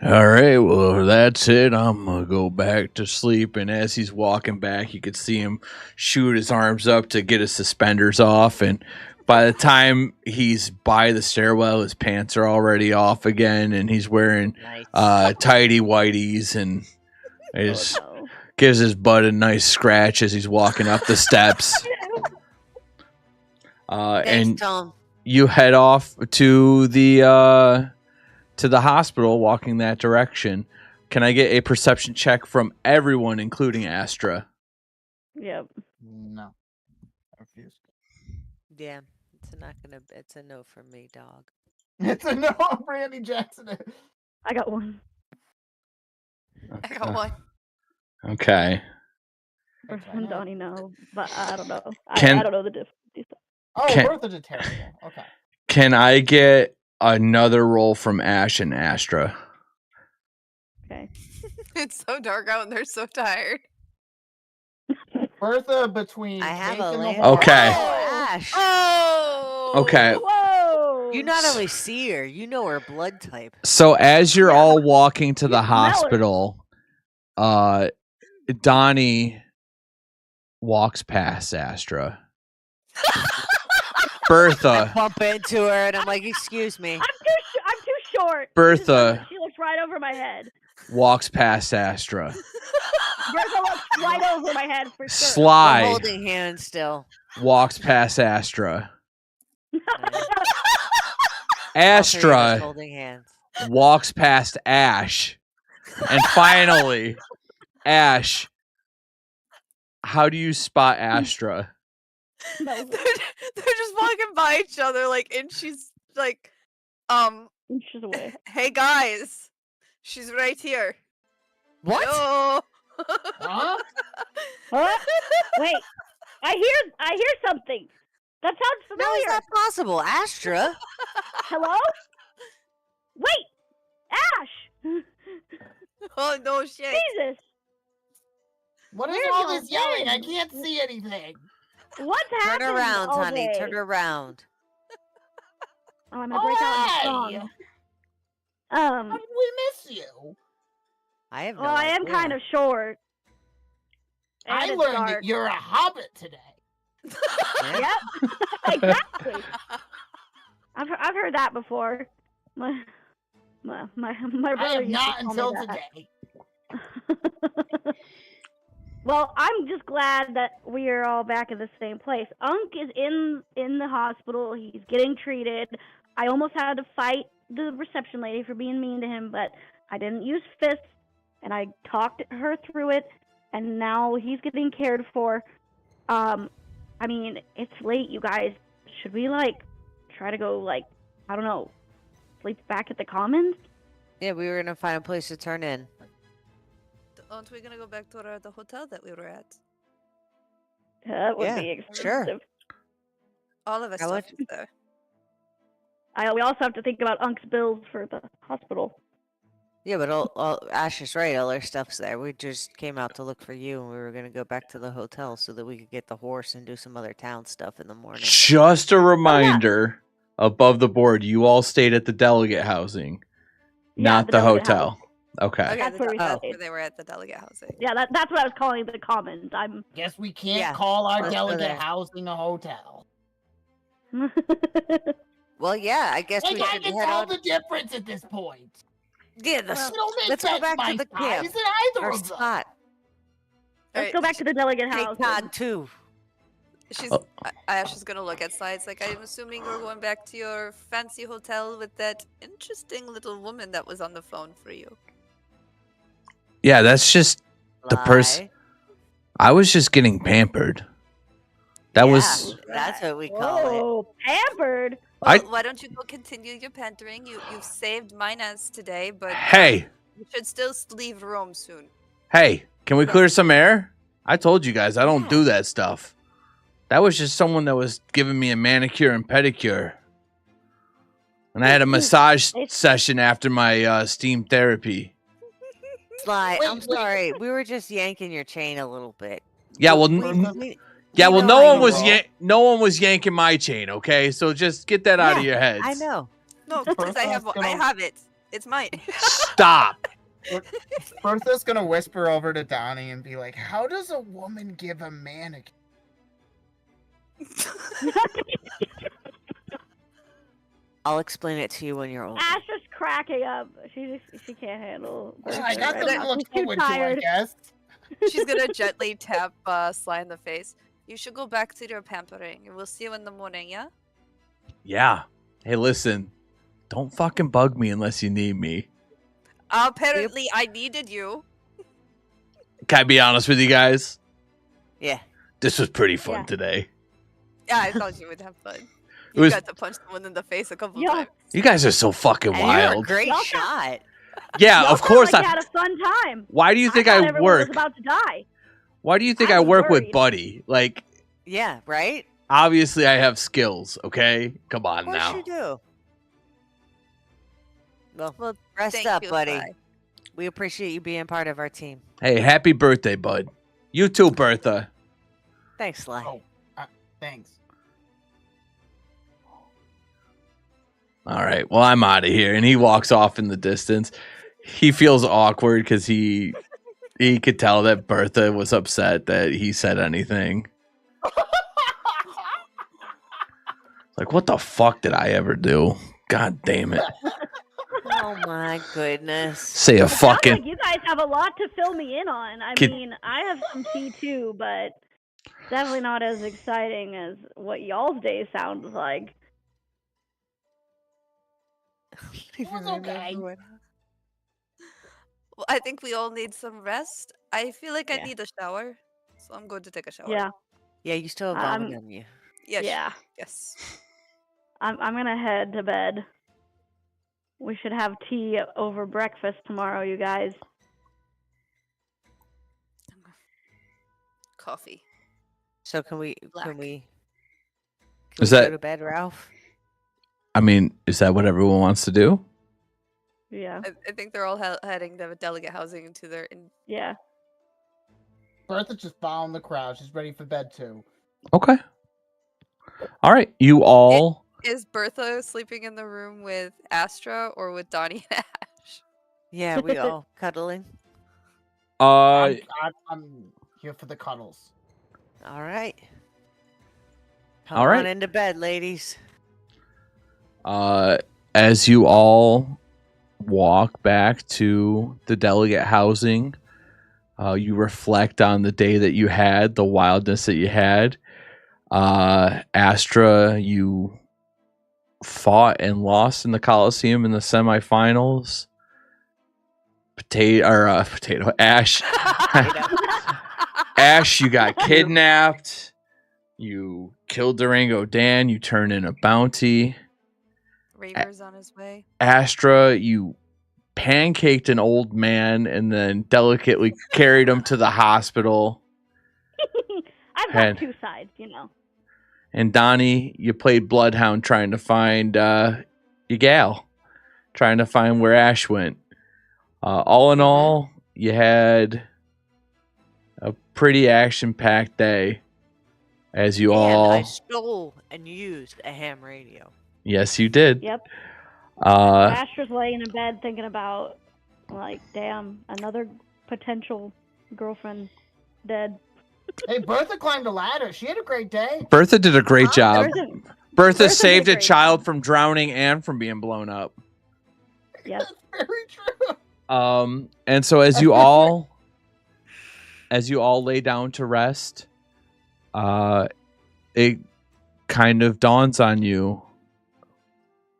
all right, well, that's it. I'm going to go back to sleep. And as he's walking back, you could see him shoot his arms up to get his suspenders off. And by the time he's by the stairwell, his pants are already off again. And he's wearing
Nice.
tidy whities and is,
Oh, no.
gives his butt a nice scratch as he's walking up the steps.
Thanks,
And
Tom.
you head off to the hospital, walking that direction. Can I get a perception check from everyone, including Astra?
Yep.
No. I refuse.
Yeah, it's a no from me, dog.
It's a no, Randy Jackson.
I got one.
I got one.
Okay.
Or from Donnie, no. But I don't know.
Can-
I don't know the difference.
Oh,
Can-
Bertha did terrible. Okay.
Can I get another roll from Ash and Astra?
Okay.
It's so dark out and they're so tired.
Bertha between
I have
Jake
a
and the
lamp.
horse.
Okay.
Oh, Ash.
Oh.
Okay.
Whoa!
You not only see her, you know her blood type.
So as you're
Yeah.
all walking to the
You smell it.
hospital, Donnie walks past Astra.
I
Bertha.
bump into her and I'm like, "Excuse me."
I'm too short.
Bertha
She looks right over my head.
walks past Astra.
Bertha looks right over my head for sure.
We're
Sly
holding hands still.
walks past Astra.
All three of us
Astra
holding hands.
walks past Ash. And finally, Ash, how do you spot Astra?
they're just walking by each other, like, and she's like,
Inches away.
hey guys, she's right here.
What?
Hello?
Huh?
Huh? Wait. I hear something. That sounds
No,
familiar.
is that possible? Astra?
Hello? Wait! Ash!
Oh no shit.
Jesus!
What is
Where have
all
y'all
this yelling? I
been?
can't see anything.
What's
Turn
happened
around,
all
honey.
day?
Turn around.
Oh, I'm gonna break out in
Hey!
song.
How did we miss you?
I have no
Well, I
idea.
am kind of short.
I
And it's
learned
dark.
that you're a hobbit today.
Yeah.
Yep, exactly. I've heard that before. My
I
brother
have
used
not
to tell
until
me that.
today.
Well, I'm just glad that we are all back in the same place. Unk is in the hospital. He's getting treated. I almost had to fight the reception lady for being mean to him, but I didn't use fists, and I talked her through it, and now he's getting cared for. I mean, it's late, you guys. Should we, try to go, I don't know, sleep back at the Commons?
Yeah, we were gonna find a place to turn in.
Aren't we gonna go back to the hotel that we were at?
That would
Yeah,
be expensive.
sure.
All of us
How
stuff
much?
is there.
We also have to think about Unk's bills for the hospital.
Yeah, but all Ash is right. All our stuff's there. We just came out to look for you, and we were gonna go back to the hotel so that we could get the horse and do some other town stuff in the morning.
Just a reminder, above the board, you all stayed at the delegate housing,
Yeah,
not
the
the
delegate
hotel. Okay.
Okay,
That's where we
that's
stayed.
where they were at the delegate housing.
Yeah, that's what I was calling the Commons. I'm.
Guess we can't
Yeah,
call our
let's go
delegate
there.
housing a hotel.
Well, yeah, I guess
Like,
we
I
should
can
head
tell
on.
the difference at this point.
Yeah,
We don't make
let's go
sense
back to
by
the
size
camp.
in either
Or
of them.
spot.
Let's go back to the delegate
Take
house.
Todd too.
She's
Oh.
Ash is gonna look at slides. Like, I'm assuming we're going back to your fancy hotel with that interesting little woman that was on the phone for you.
Yeah, that's just the person.
Lie.
I was just getting pampered. That
Yeah,
was.
that's what we call it.
Oh, pampered.
I-
Well, why don't you go continue your pampering? You've saved mine as today, but
Hey,
you should still leave Rome soon.
hey, can we clear some air? I told you guys I don't
Yeah.
do that stuff. That was just someone that was giving me a manicure and pedicure. And I had a massage session after my steam therapy.
Sly,
Wait,
I'm
wait.
sorry. We were just yanking your chain a little bit.
Yeah, well,
We
yeah,
we
well,
know
no
how
one
you
was
roll.
no one was yanking my chain. Okay, so just get that out of
Yeah,
your heads.
I know.
No, because I
Bertha's
have it. It's mine.
Stop.
Bertha's gonna whisper over to Donnie and be like, "How does a woman give a manicure?"
I'll explain it to you when you're older.
Ash is cracking up. She can't handle.
I got
right
something
now.
to look
She's too
forward to, I
tired.
guess.
She's gonna gently tap Sly in the face. You should go back to your pampering. We'll see you in the morning, yeah?
Yeah. Hey, listen. Don't fucking bug me unless you need me.
Apparently, I needed you.
Can I be honest with you guys?
Yeah.
This was pretty fun
Yeah.
today.
Yeah, I thought you would have fun.
It
You
was-
got to punch someone in the face a couple
Yeah.
times.
You guys are so fucking
And you're a
wild.
great
Y'all
shot.
Yeah,
Y'all
of
sound
course.
like you had a fun time.
Why do you think
thought
I
everyone
work?
was about to die.
Why do you think
I
I
was
work with
worried.
Buddy? Like,
Yeah, right?
obviously I have skills, okay? Come
Of
on
course
now.
you do. Well,
Well,
rest
thank
up,
you,
buddy.
Sly.
We appreciate you being part of our team.
Hey, happy birthday, bud. You too, Bertha.
Thanks, Sly.
Oh, thanks.
All right. Well, I'm out of here. And he walks off in the distance. He feels awkward because he could tell that Bertha was upset that he said anything. Like, what the fuck did I ever do? God damn it.
Oh my goodness.
Say a
Sounds
fucking.
like you guys have a lot to fill me in on. I
Kid-
mean, I have some tea too, but definitely not as exciting as what y'all's day sounds like.
It was okay.
Well, I think we all need some rest. I feel like I
Yeah.
need a shower, so I'm going to take a shower.
Yeah,
Yeah, you still have vomit on you.
Yes.
yeah.
Yes.
I'm gonna head to bed. We should have tea over breakfast tomorrow, you guys.
Coffee.
So can
Black.
we Can
Is
we
that-
go to bed, Ralph?
I mean, is that what everyone wants to do?
Yeah.
I think they're all heading to delegate housing into their.
Yeah.
Bertha's just following the crowd. She's ready for bed too.
Okay. All right. You all.
Is Bertha sleeping in the room with Astra or with Donnie and Ash?
Yeah, we all cuddling.
Uh,
I'm here for the cuddles.
All right. Come
All right.
on into bed, ladies.
as you all walk back to the delegate housing, you reflect on the day that you had, the wildness that you had. Astra, you fought and lost in the Coliseum in the semifinals. Ash. Ash, you got kidnapped. You killed Durango Dan. You turned in a bounty.
Raver's on his way.
Astra, you pancaked an old man and then delicately carried him to the hospital.
I've
Had-
got two sides, you know.
And Donnie, you played Bloodhound trying to find your gal, trying to find where Ash went. All in all, you had a pretty action-packed day. As you
And
all,
I stole and used a ham radio.
yes, you did.
Yep.
Uh,
Astra's laying in bed thinking about, like, damn, another potential girlfriend dead.
Hey, Bertha climbed a ladder. She had a great day.
Bertha did a great job. Bertha
Bertha did
saved
a
a
great
child
job.
from drowning and from being blown up.
Yep.
That's very true.
And so as you all lay down to rest, it kind of dawns on you.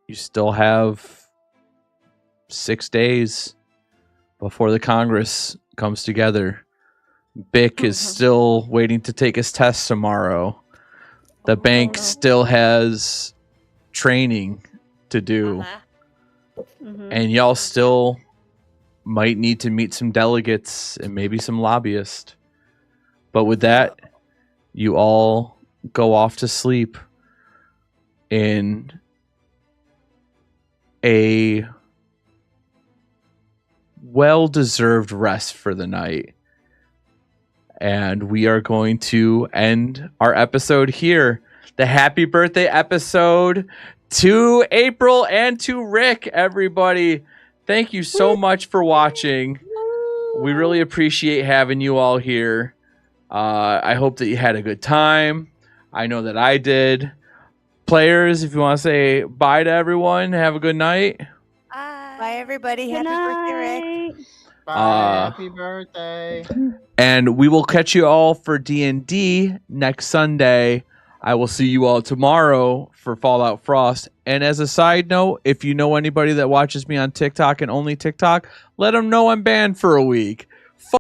You still have 6 days before the Congress comes together. Bick is still waiting to take his test tomorrow. The bank
no.
still has training to do.
Mhm.
And y'all still might need to meet some delegates and maybe some lobbyists. But with that, you all go off to sleep in a well-deserved rest for the night. And we are going to end our episode here. The happy birthday episode to April and to Rick, everybody. Thank you so much for watching. We really appreciate having you all here. I hope that you had a good time. I know that I did. Players, if you want to say bye to everyone, have a good night.
Bye, everybody.
Good
Happy birthday, Rick.
night.
Bye. Happy birthday.
And we will catch you all for D&D next Sunday. I will see you all tomorrow for Fallout Frost. And as a side note, if you know anybody that watches me on TikTok and only TikTok, let them know I'm banned for a week.